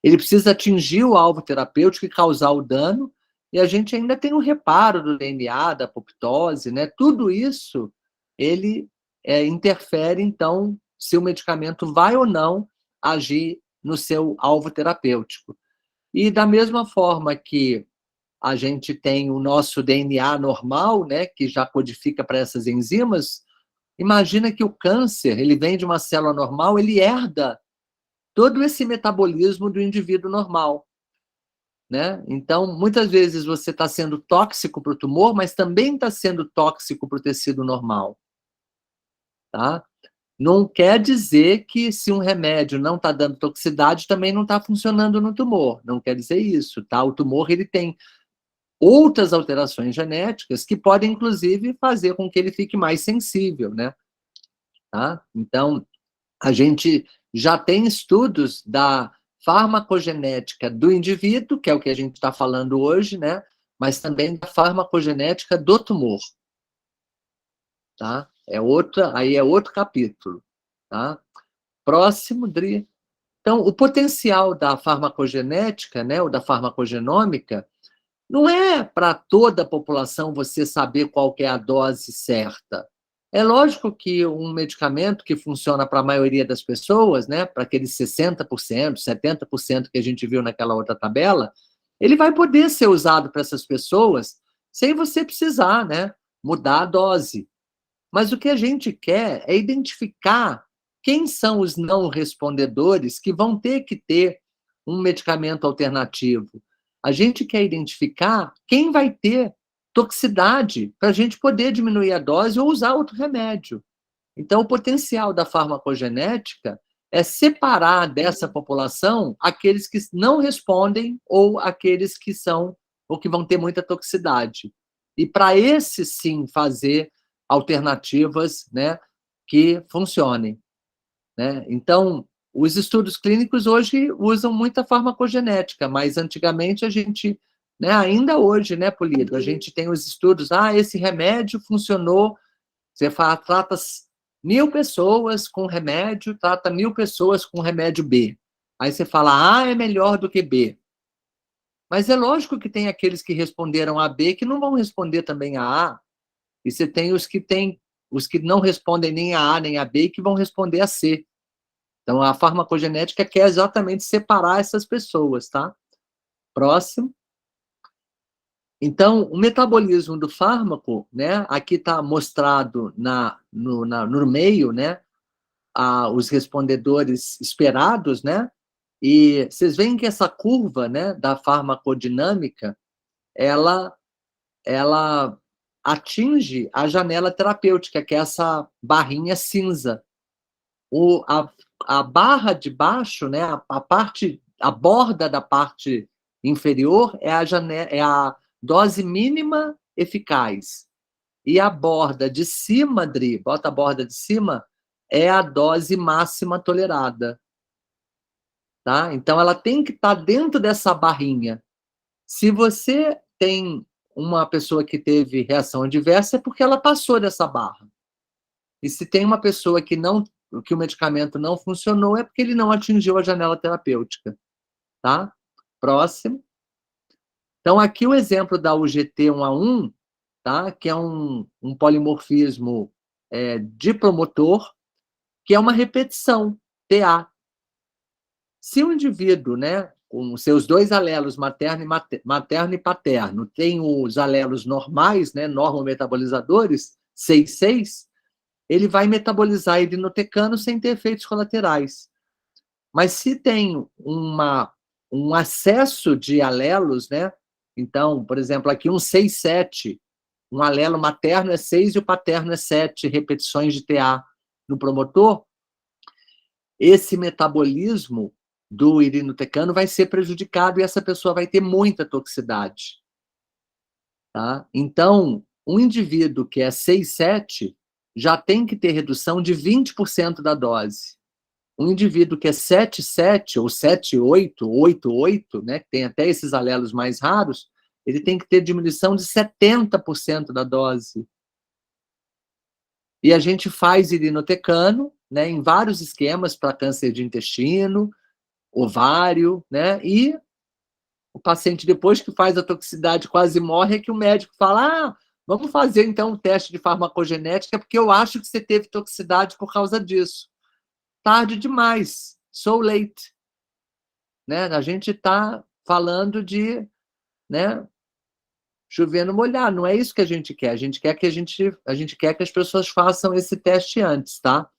Ele precisa atingir o alvo terapêutico e causar o dano, e a gente ainda tem o reparo do DNA, da apoptose, né? Tudo isso, ele interfere, então, se o medicamento vai ou não agir no seu alvo terapêutico. E da mesma forma que a gente tem o nosso DNA normal, né, que já codifica para essas enzimas, imagina que o câncer, ele vem de uma célula normal, ele herda todo esse metabolismo do indivíduo normal, né? Então, muitas vezes você está sendo tóxico para o tumor, mas também está sendo tóxico para o tecido normal, tá? Não quer dizer que se um remédio não está dando toxicidade, também não está funcionando no tumor. Não quer dizer isso, tá? O tumor, ele tem outras alterações genéticas que podem, inclusive, fazer com que ele fique mais sensível, né? Tá? Então, a gente já tem estudos da farmacogenética do indivíduo, que é o que a gente está falando hoje, né? Mas também da farmacogenética do tumor. Tá? Aí é outro capítulo. Tá? Próximo, Dri. Então, o potencial da farmacogenética, né, ou da farmacogenômica, não é para toda a população você saber qual que é a dose certa. É lógico que um medicamento que funciona para a maioria das pessoas, né, para aqueles 60%, 70% que a gente viu naquela outra tabela, ele vai poder ser usado para essas pessoas sem você precisar, né, mudar a dose. Mas o que a gente quer é identificar quem são os não respondedores que vão ter que ter um medicamento alternativo. A gente quer identificar quem vai ter toxicidade para a gente poder diminuir a dose ou usar outro remédio. Então, o potencial da farmacogenética é separar dessa população aqueles que não respondem ou aqueles que são ou que vão ter muita toxicidade. E para esses, sim, fazer alternativas, né, que funcionem, né? Então, os estudos clínicos hoje usam muita farmacogenética, mas antigamente a gente, né, ainda hoje, né, Polido, a gente tem os estudos, esse remédio funcionou, você trata 1.000 pessoas com remédio, trata 1.000 pessoas com remédio B. Aí você fala, A é melhor do que B. Mas é lógico que tem aqueles que responderam a B que não vão responder também a A. E você tem os que não respondem nem a A nem a B que vão responder a C. Então, a farmacogenética quer exatamente separar essas pessoas, tá? Próximo. Então, o metabolismo do fármaco, né? Aqui está mostrado no meio, né? Os respondedores esperados, né? E vocês veem que essa curva, né? Da farmacodinâmica, ela atinge a janela terapêutica, que é essa barrinha cinza, a barra de baixo, né, a borda da parte inferior é a dose mínima eficaz. E a borda de cima, Dri, bota a borda de cima, é a dose máxima tolerada. Tá? Então, ela tem que estar dentro dessa barrinha. Se você tem uma pessoa que teve reação adversa, é porque ela passou dessa barra. E se tem uma pessoa que o medicamento não funcionou, é porque ele não atingiu a janela terapêutica. Tá? Próximo. Então, aqui o exemplo da UGT1A1, tá? Que é um polimorfismo dipromotor, que é uma repetição, TA. Se o indivíduo, né, com seus dois alelos, materno e paterno, tem os alelos normais, né, normometabolizadores, 6,6, ele vai metabolizar irinotecano sem ter efeitos colaterais. Mas se tem um acesso de alelos, né, então, por exemplo, aqui um 6,7, um alelo materno é 6 e o paterno é 7 repetições de TA no promotor, esse metabolismo do irinotecano vai ser prejudicado e essa pessoa vai ter muita toxicidade. Tá? Então, um indivíduo que é 6,7 já tem que ter redução de 20% da dose. Um indivíduo que é 7,7 ou 7,8, 8,8, né, que tem até esses alelos mais raros, ele tem que ter diminuição de 70% da dose. E a gente faz irinotecano, né, em vários esquemas para câncer de intestino, ovário, né, e o paciente, depois que faz a toxicidade, quase morre, é que o médico fala, vamos fazer então um teste de farmacogenética, porque eu acho que você teve toxicidade por causa disso. Tarde demais, so late. Né? A gente está falando de, né, chover no molhado, não é isso que a gente quer. A gente quer que as pessoas façam esse teste antes, tá?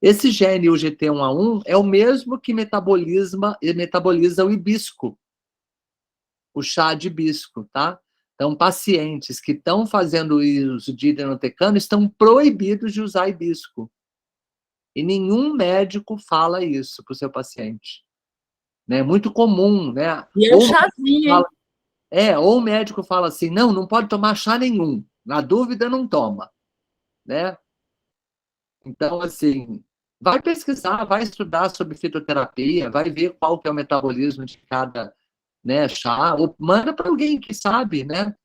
Esse gene UGT1A1 é o mesmo que metaboliza o hibisco, o chá de hibisco, tá? Então, pacientes que estão fazendo uso de irinotecano estão proibidos de usar hibisco. E nenhum médico fala isso para o seu paciente. É muito comum, né? E é um chazinho, hein? Ou o médico fala assim, não pode tomar chá nenhum. Na dúvida, não toma. Né? Então, assim, vai pesquisar, vai estudar sobre fitoterapia, vai ver qual que é o metabolismo de cada, né, chá, ou manda para alguém que sabe, né?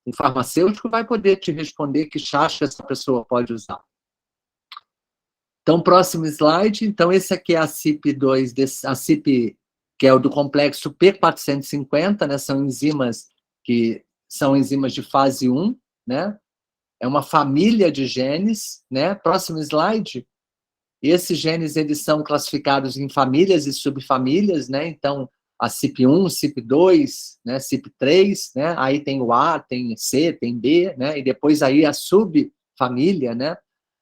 Um farmacêutico vai poder te responder que chá essa pessoa pode usar. Então, próximo slide. Então, esse aqui é a CYP2, a CYP, que é o do complexo P450, né? São enzimas de fase 1, né? É uma família de genes, né? Próximo slide. Esses genes, eles são classificados em famílias e subfamílias, né? Então, a CYP1, CYP2, né? CYP3, né? Aí tem o A, tem C, tem B, né? E depois aí a subfamília, né?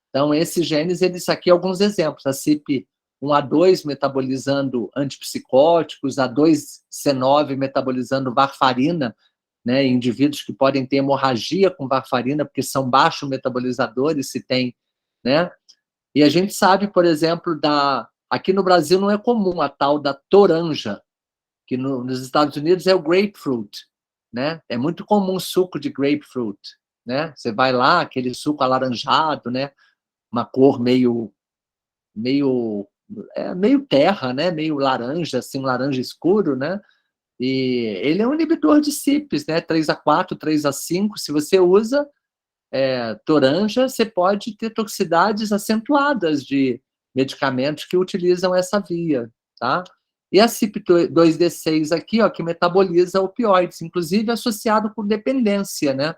Então, esses genes, eles aqui alguns exemplos. A CYP1A2 metabolizando antipsicóticos, a 2C9 metabolizando varfarina, né, em indivíduos que podem ter hemorragia com varfarina, porque são baixos metabolizadores, se tem, né? E a gente sabe, por exemplo, aqui no Brasil não é comum a tal da toranja, que nos Estados Unidos é o grapefruit, né? É muito comum suco de grapefruit, né? Você vai lá, aquele suco alaranjado, né? Uma cor meio terra, né? Meio laranja, assim, um laranja escuro, né? E ele é um inibidor de CYPs, né? 3A4, 3A5. Se você usa toranja, você pode ter toxicidades acentuadas de medicamentos que utilizam essa via, tá? E a CYP2D6 aqui, ó, que metaboliza opioides, inclusive associado com dependência, né?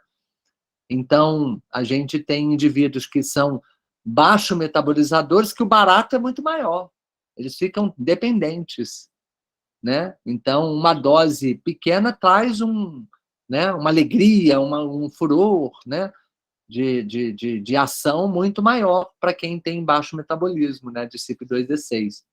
Então, a gente tem indivíduos que são baixo metabolizadores, que o barato é muito maior. Eles ficam dependentes, né? Então, uma dose pequena traz né, uma alegria, um furor, né? De ação muito maior para quem tem baixo metabolismo, né? De CYP2D6.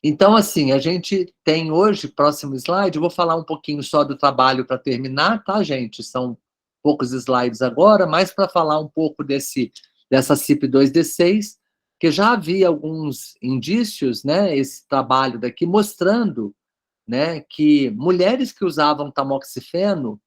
Então, assim, a gente tem hoje, próximo slide, eu vou falar um pouquinho só do trabalho para terminar, tá, gente? São poucos slides agora, mas para falar um pouco dessa CYP2D6, que já havia alguns indícios, né, esse trabalho daqui, mostrando, né, que mulheres que usavam tamoxifeno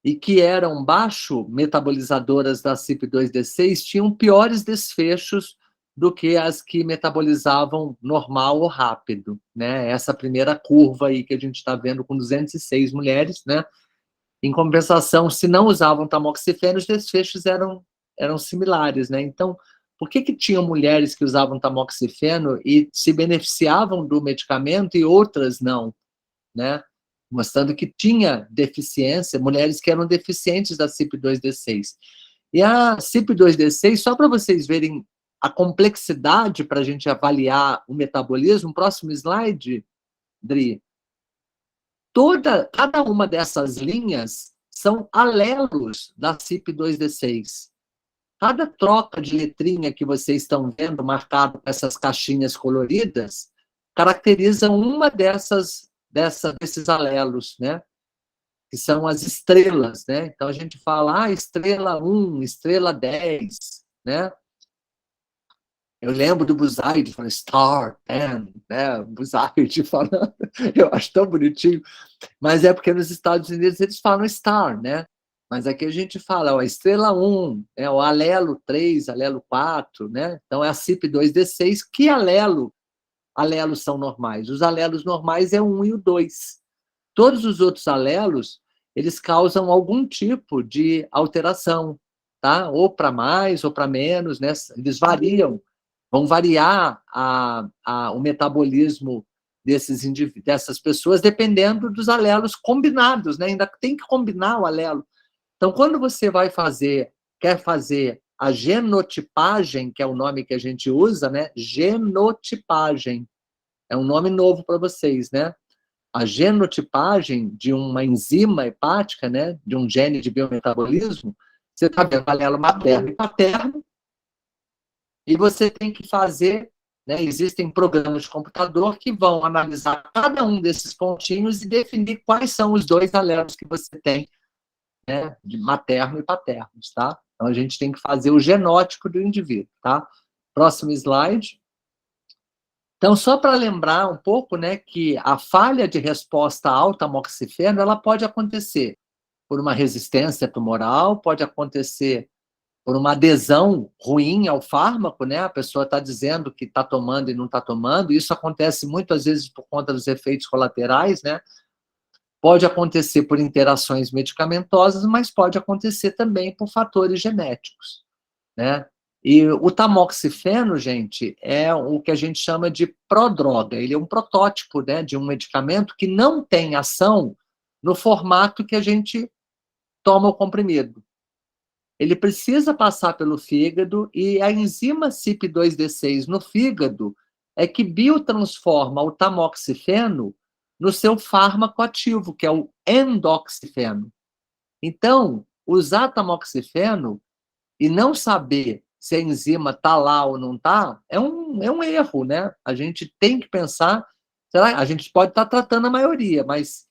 e que eram baixo metabolizadoras da CYP2D6 tinham piores desfechos do que as que metabolizavam normal ou rápido, né? Essa primeira curva aí que a gente está vendo com 206 mulheres, né? Em compensação, se não usavam tamoxifeno, os desfechos eram similares, né? Então, por que tinham mulheres que usavam tamoxifeno e se beneficiavam do medicamento e outras não, né? Mostrando que tinha deficiência, mulheres que eram deficientes da CYP2D6. E a CYP2D6, só para vocês verem a complexidade para a gente avaliar o metabolismo, próximo slide, Dri, cada uma dessas linhas são alelos da CYP2D6. Cada troca de letrinha que vocês estão vendo marcado com essas caixinhas coloridas caracteriza uma desses alelos, né? Que são as estrelas, né? Então a gente fala, estrela 1, estrela 10, né? Eu lembro do Buzaide falando Star 10, né? Buzaide falando, eu acho tão bonitinho, mas é porque nos Estados Unidos eles falam Star, né? Mas aqui a gente fala, a estrela 1, né? O alelo 3, alelo 4, né? Então é a CYP2D6, que alelos são normais? Os alelos normais é o 1 e o 2. Todos os outros alelos, eles causam algum tipo de alteração, tá? Ou para mais, ou para menos, né? Eles variam, vão variar o metabolismo dessas pessoas dependendo dos alelos combinados, né? Ainda tem que combinar o alelo. Então, quando você quer fazer a genotipagem, que é o nome que a gente usa, né? Genotipagem. É um nome novo para vocês, né? A genotipagem de uma enzima hepática, né? De um gene de biometabolismo, você está vendo alelo materno e paterno, e você tem que fazer, né? Existem programas de computador que vão analisar cada um desses pontinhos e definir quais são os dois alelos que você tem, né, de materno e paterno, tá? Então, a gente tem que fazer o genótipo do indivíduo, tá? Próximo slide. Então, só para lembrar um pouco, né, que a falha de resposta ao tamoxifeno, ela pode acontecer por uma resistência tumoral, pode acontecer por uma adesão ruim ao fármaco, né? A pessoa está dizendo que está tomando e não está tomando, isso acontece muitas vezes por conta dos efeitos colaterais, né? Pode acontecer por interações medicamentosas, mas pode acontecer também por fatores genéticos, né? E o tamoxifeno, gente, é o que a gente chama de prodroga. Ele é um protótipo, né, de um medicamento que não tem ação no formato que a gente toma o comprimido. Ele precisa passar pelo fígado e a enzima CYP2D6 no fígado é que biotransforma o tamoxifeno no seu fármaco ativo, que é o endoxifeno. Então, usar tamoxifeno e não saber se a enzima está lá ou não está, é um erro, né? A gente tem que pensar, será? A gente pode estar tratando a maioria, mas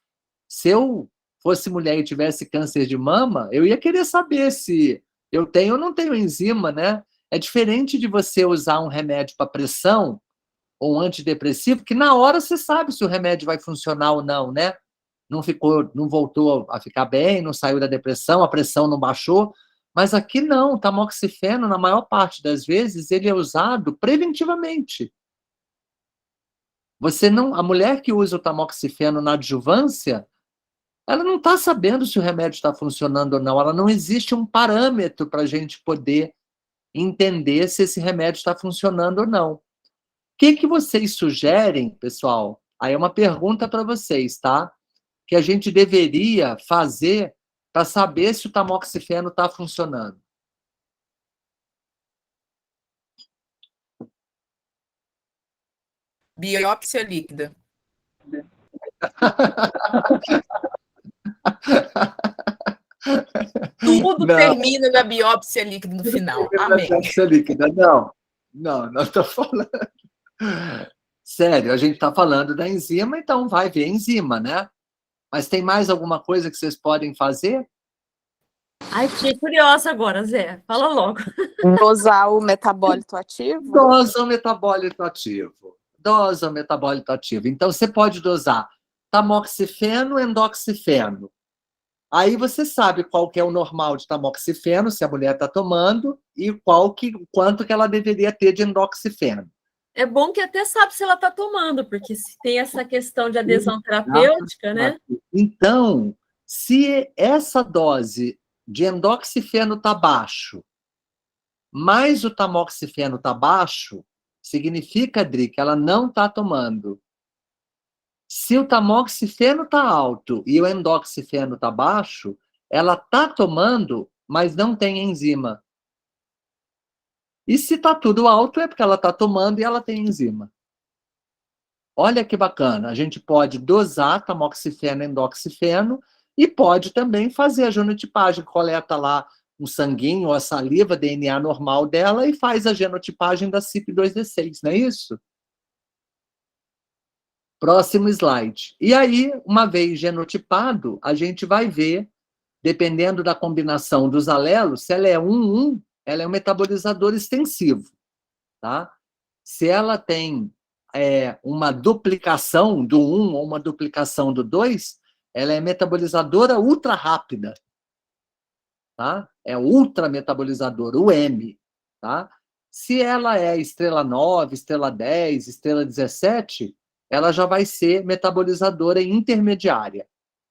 se eu fosse mulher e tivesse câncer de mama, eu ia querer saber se eu tenho ou não tenho enzima, né? É diferente de você usar um remédio para pressão ou um antidepressivo, que na hora você sabe se o remédio vai funcionar ou não, né? Não voltou a ficar bem, não saiu da depressão, a pressão não baixou. Mas aqui não, o tamoxifeno, na maior parte das vezes, ele é usado preventivamente. A mulher que usa o tamoxifeno na adjuvância, ela não está sabendo se o remédio está funcionando ou não. Ela não existe um parâmetro para a gente poder entender se esse remédio está funcionando ou não. O que vocês sugerem, pessoal? Aí é uma pergunta para vocês, tá? Que a gente deveria fazer para saber se o tamoxifeno está funcionando. Biópsia líquida. Tudo termina na biópsia líquida no final. Amém. Biópsia líquida, não estou falando. Sério, a gente está falando da enzima, então vai ver a enzima, né? Mas tem mais alguma coisa que vocês podem fazer? Ai, fiquei curiosa agora, Zé. Fala logo. Dosar o metabólito ativo? Dosa o metabólito ativo. Dosa o metabólito ativo. Então, você pode dosar tamoxifeno, endoxifeno. Aí você sabe qual que é o normal de tamoxifeno, se a mulher está tomando, e quanto que ela deveria ter de endoxifeno. É bom que até sabe se ela está tomando, porque se tem essa questão de adesão terapêutica, né? Então, se essa dose de endoxifeno está baixo, mas o tamoxifeno está baixo, significa, Dri, que ela não está tomando. Se o tamoxifeno está alto e o endoxifeno está baixo, ela está tomando, mas não tem enzima. E se está tudo alto, é porque ela está tomando e ela tem enzima. Olha que bacana, a gente pode dosar tamoxifeno e endoxifeno e pode também fazer a genotipagem, coleta lá um sanguinho ou a saliva, DNA normal dela, e faz a genotipagem da CYP2D6, não é isso? Próximo slide. E aí, uma vez genotipado, a gente vai ver, dependendo da combinação dos alelos, se ela é 1,1, ela é um metabolizador extensivo, tá? Se ela tem uma duplicação do 1 ou uma duplicação do 2, ela é metabolizadora ultra rápida, tá? É ultra metabolizadora, o M, tá? Se ela é estrela 9, estrela 10, estrela 17, ela já vai ser metabolizadora intermediária,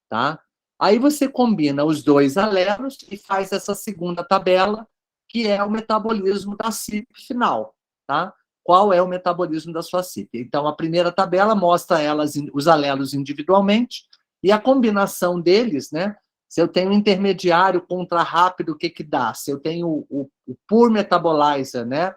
tá? Aí você combina os dois alelos e faz essa segunda tabela, que é o metabolismo da CYP final, tá? Qual é o metabolismo da sua CYP? Então, a primeira tabela mostra os alelos individualmente e a combinação deles, né? Se eu tenho um intermediário contra rápido, o que que dá? Se eu tenho o pure metabolizer, né?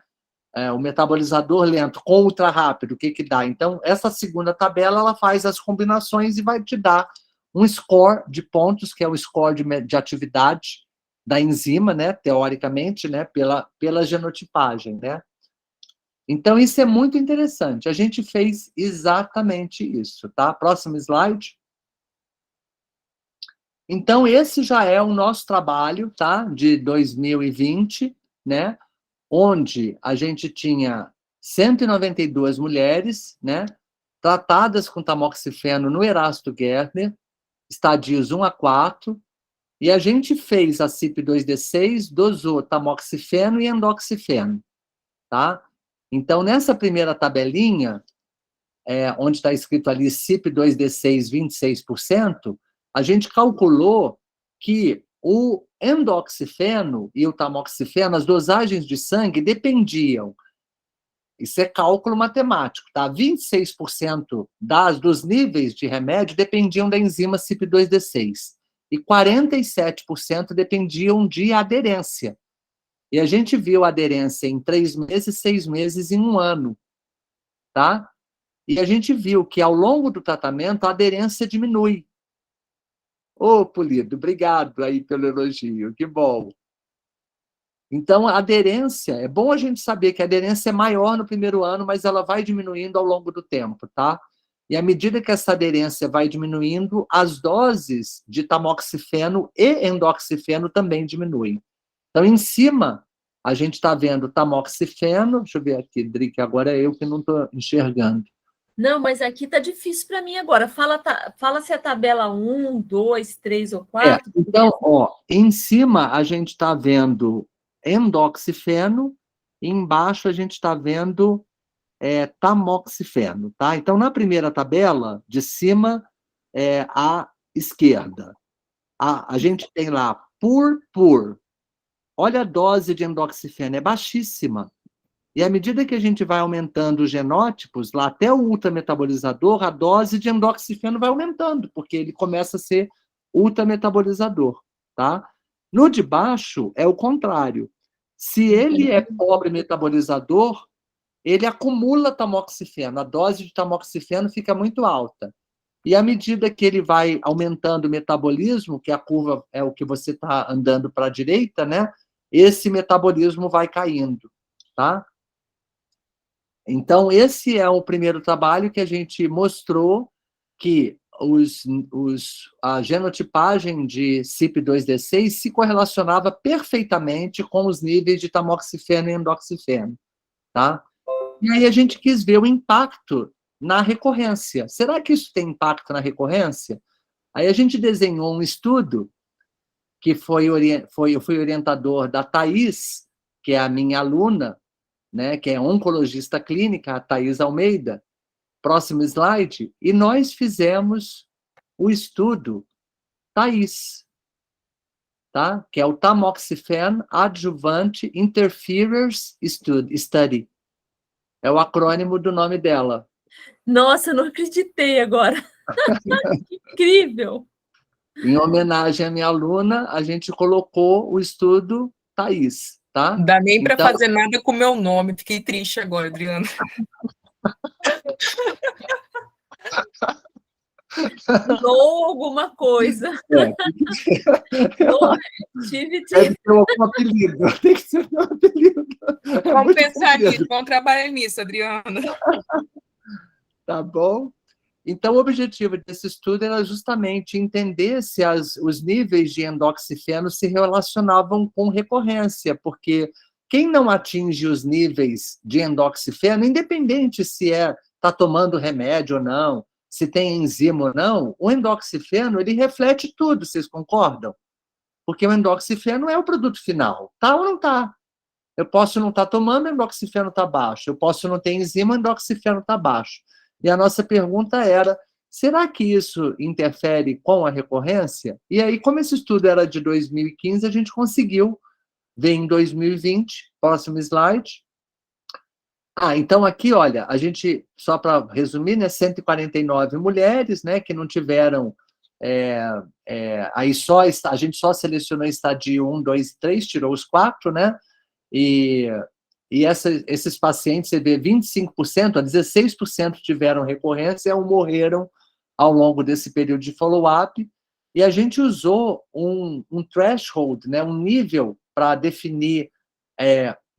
O metabolizador lento com ultra rápido, o que que dá? Então, essa segunda tabela, ela faz as combinações e vai te dar um score de pontos, que é o score de atividade da enzima, né? Teoricamente, né? Pela genotipagem, né? Então, isso é muito interessante. A gente fez exatamente isso, tá? Próximo slide. Então, esse já é o nosso trabalho, tá? De 2020, né? Onde a gente tinha 192 mulheres, né? Tratadas com tamoxifeno no Erasto Gärtner, estadios 1 a 4, e a gente fez a CYP2D6, dosou tamoxifeno e endoxifeno, tá? Então, nessa primeira tabelinha, onde está escrito ali CYP2D6, 26%, a gente calculou que o endoxifeno e o tamoxifeno, as dosagens de sangue dependiam, isso é cálculo matemático, tá? 26% dos níveis de remédio dependiam da enzima CYP2D6 e 47% dependiam de aderência. E a gente viu aderência em 3 meses, 6 meses e 1 ano, tá? E a gente viu que ao longo do tratamento a aderência diminui. Ô, Polido, obrigado aí pelo elogio, que bom. Então, a aderência, é bom a gente saber que a aderência é maior no primeiro ano, mas ela vai diminuindo ao longo do tempo, tá? E à medida que essa aderência vai diminuindo, as doses de tamoxifeno e endoxifeno também diminuem. Então, em cima, a gente está vendo tamoxifeno, deixa eu ver aqui, Dri, que agora é eu que não estou enxergando. Não, mas aqui tá difícil para mim agora. Fala se é tabela 1, 2, 3 ou 4. Então, ó, em cima a gente está vendo endoxifeno, e embaixo a gente está vendo tamoxifeno, tá? Então, na primeira tabela, de cima à esquerda, a gente tem lá pur. Olha a dose de endoxifeno, é baixíssima. E à medida que a gente vai aumentando os genótipos, lá até o ultrametabolizador, a dose de endoxifeno vai aumentando, porque ele começa a ser ultrametabolizador, tá? No de baixo, é o contrário. Se ele é pobre metabolizador, ele acumula tamoxifeno, a dose de tamoxifeno fica muito alta. E à medida que ele vai aumentando o metabolismo, que a curva é o que você está andando para a direita, né? Esse metabolismo vai caindo, tá? Então, esse é o primeiro trabalho que a gente mostrou que a genotipagem de CYP2D6 se correlacionava perfeitamente com os níveis de tamoxifeno e endoxifeno, tá? E aí a gente quis ver o impacto na recorrência. Será que isso tem impacto na recorrência? Aí a gente desenhou um estudo que eu fui orientador da Thais, que é a minha aluna, né, que é oncologista clínica, a Thais Almeida. Próximo slide. E nós fizemos o estudo Thais, tá? Que é o Tamoxifen Adjuvant Interferers Study. É o acrônimo do nome dela. Nossa, eu não acreditei agora. Que incrível! Em homenagem à minha aluna, a gente colocou o estudo Thais, tá? Não dá nem para Então, fazer nada com o meu nome. Fiquei triste agora, Adriana. Ou alguma coisa. Deve ter algum apelido. Tem que ser um apelido. Vamos pensar nisso, vamos trabalhar nisso, Adriana. Tá bom? Então, o objetivo desse estudo era justamente entender se os níveis de endoxifeno se relacionavam com recorrência, porque quem não atinge os níveis de endoxifeno, independente se está tomando remédio ou não, se tem enzima ou não, o endoxifeno ele reflete tudo, vocês concordam? Porque o endoxifeno é o produto final, tá ou não tá? Eu posso não estar tomando, o endoxifeno está baixo. Eu posso não ter enzima, o endoxifeno está baixo. E a nossa pergunta era, será que isso interfere com a recorrência? E aí, como esse estudo era de 2015, a gente conseguiu ver em 2020. Próximo slide. Então aqui, olha, a gente, só para resumir, né, 149 mulheres, né, que não tiveram, aí a gente só selecionou estadio 1, 2 e 3, tirou os 4, né, e esses pacientes, você vê, 25%, 16% tiveram recorrência ou morreram ao longo desse período de follow-up, e a gente usou um threshold, né, um nível para definir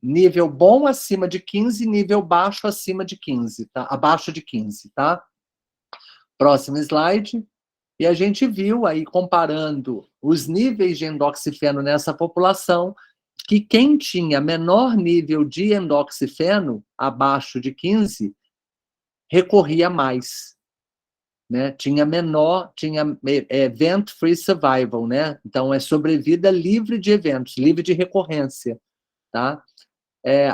nível bom acima de 15, nível baixo acima de 15, tá? Abaixo de 15, tá? Próximo slide. E a gente viu aí, comparando os níveis de endoxifeno nessa população, que quem tinha menor nível de endoxifeno, abaixo de 15, recorria mais, né? Tinha event-free survival, né? Então, é sobrevida livre de eventos, livre de recorrência, tá?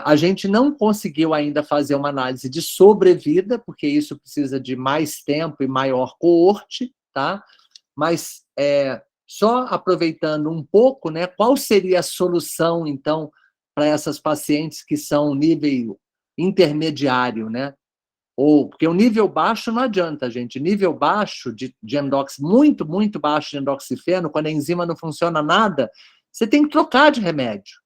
A gente não conseguiu ainda fazer uma análise de sobrevida, porque isso precisa de mais tempo e maior coorte, tá? Mas, só aproveitando um pouco, né, qual seria a solução, então, para essas pacientes que são nível intermediário, né? Porque o nível baixo não adianta, gente. Nível baixo de muito, muito baixo de endoxifeno, quando a enzima não funciona nada, você tem que trocar de remédio.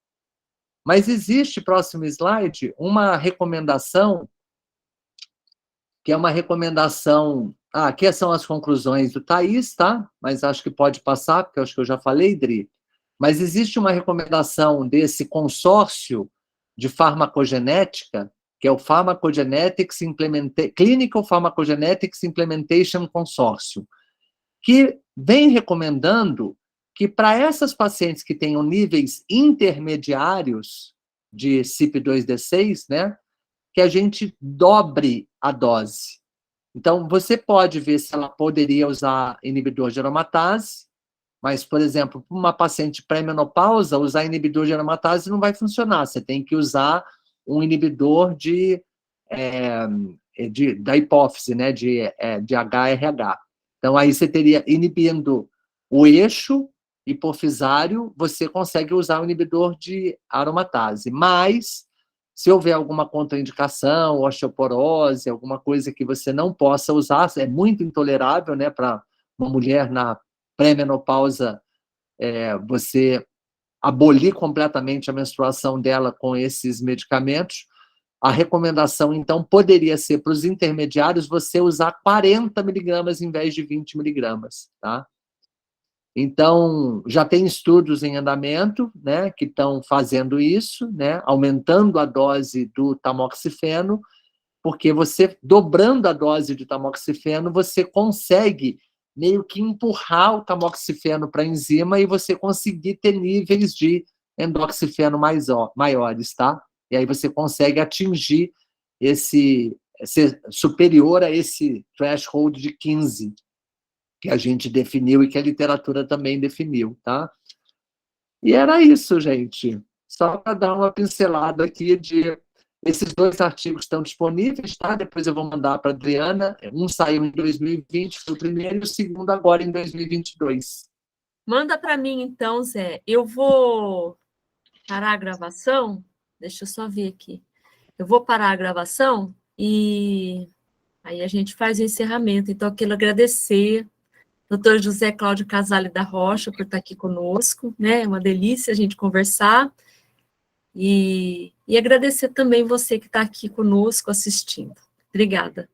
Mas existe, próximo slide, uma recomendação, que é uma recomendação... aqui são as conclusões do Thais, tá? Mas acho que pode passar, porque acho que eu já falei, Dri. Mas existe uma recomendação desse consórcio de farmacogenética, que é o Clinical Pharmacogenetics Implementation Consortium, que vem recomendando que para essas pacientes que tenham níveis intermediários de CYP2D6, né, que a gente dobre a dose. Então, você pode ver se ela poderia usar inibidor de aromatase, mas, por exemplo, para uma paciente pré-menopausa, usar inibidor de aromatase não vai funcionar. Você tem que usar um inibidor da hipófise, né, de HRH. Então, aí você teria, inibindo o eixo hipofisário, você consegue usar o inibidor de aromatase. Mas, se houver alguma contraindicação, osteoporose, alguma coisa que você não possa usar, é muito intolerável, né, para uma mulher na pré-menopausa, você abolir completamente a menstruação dela com esses medicamentos, a recomendação, então, poderia ser para os intermediários você usar 40 miligramas em vez de 20 miligramas, tá? Então, já tem estudos em andamento, né, que estão fazendo isso, né, aumentando a dose do tamoxifeno, porque você, dobrando a dose de tamoxifeno, você consegue meio que empurrar o tamoxifeno para a enzima e você conseguir ter níveis de endoxifeno maiores, tá? E aí você consegue atingir ser superior a esse threshold de 15, que a gente definiu e que a literatura também definiu, tá? E era isso, gente. Só para dar uma pincelada aqui de... Esses 2 artigos estão disponíveis, tá? Depois eu vou mandar para a Adriana. Um saiu em 2020, foi o primeiro, e o segundo agora em 2022. Manda para mim, então, Zé. Eu vou parar a gravação. Deixa eu só ver aqui. Eu vou parar a gravação e aí a gente faz o encerramento. Então, eu quero agradecer Dr. José Cláudio Casale da Rocha por estar aqui conosco, né? É uma delícia a gente conversar. E agradecer também você que está aqui conosco assistindo. Obrigada.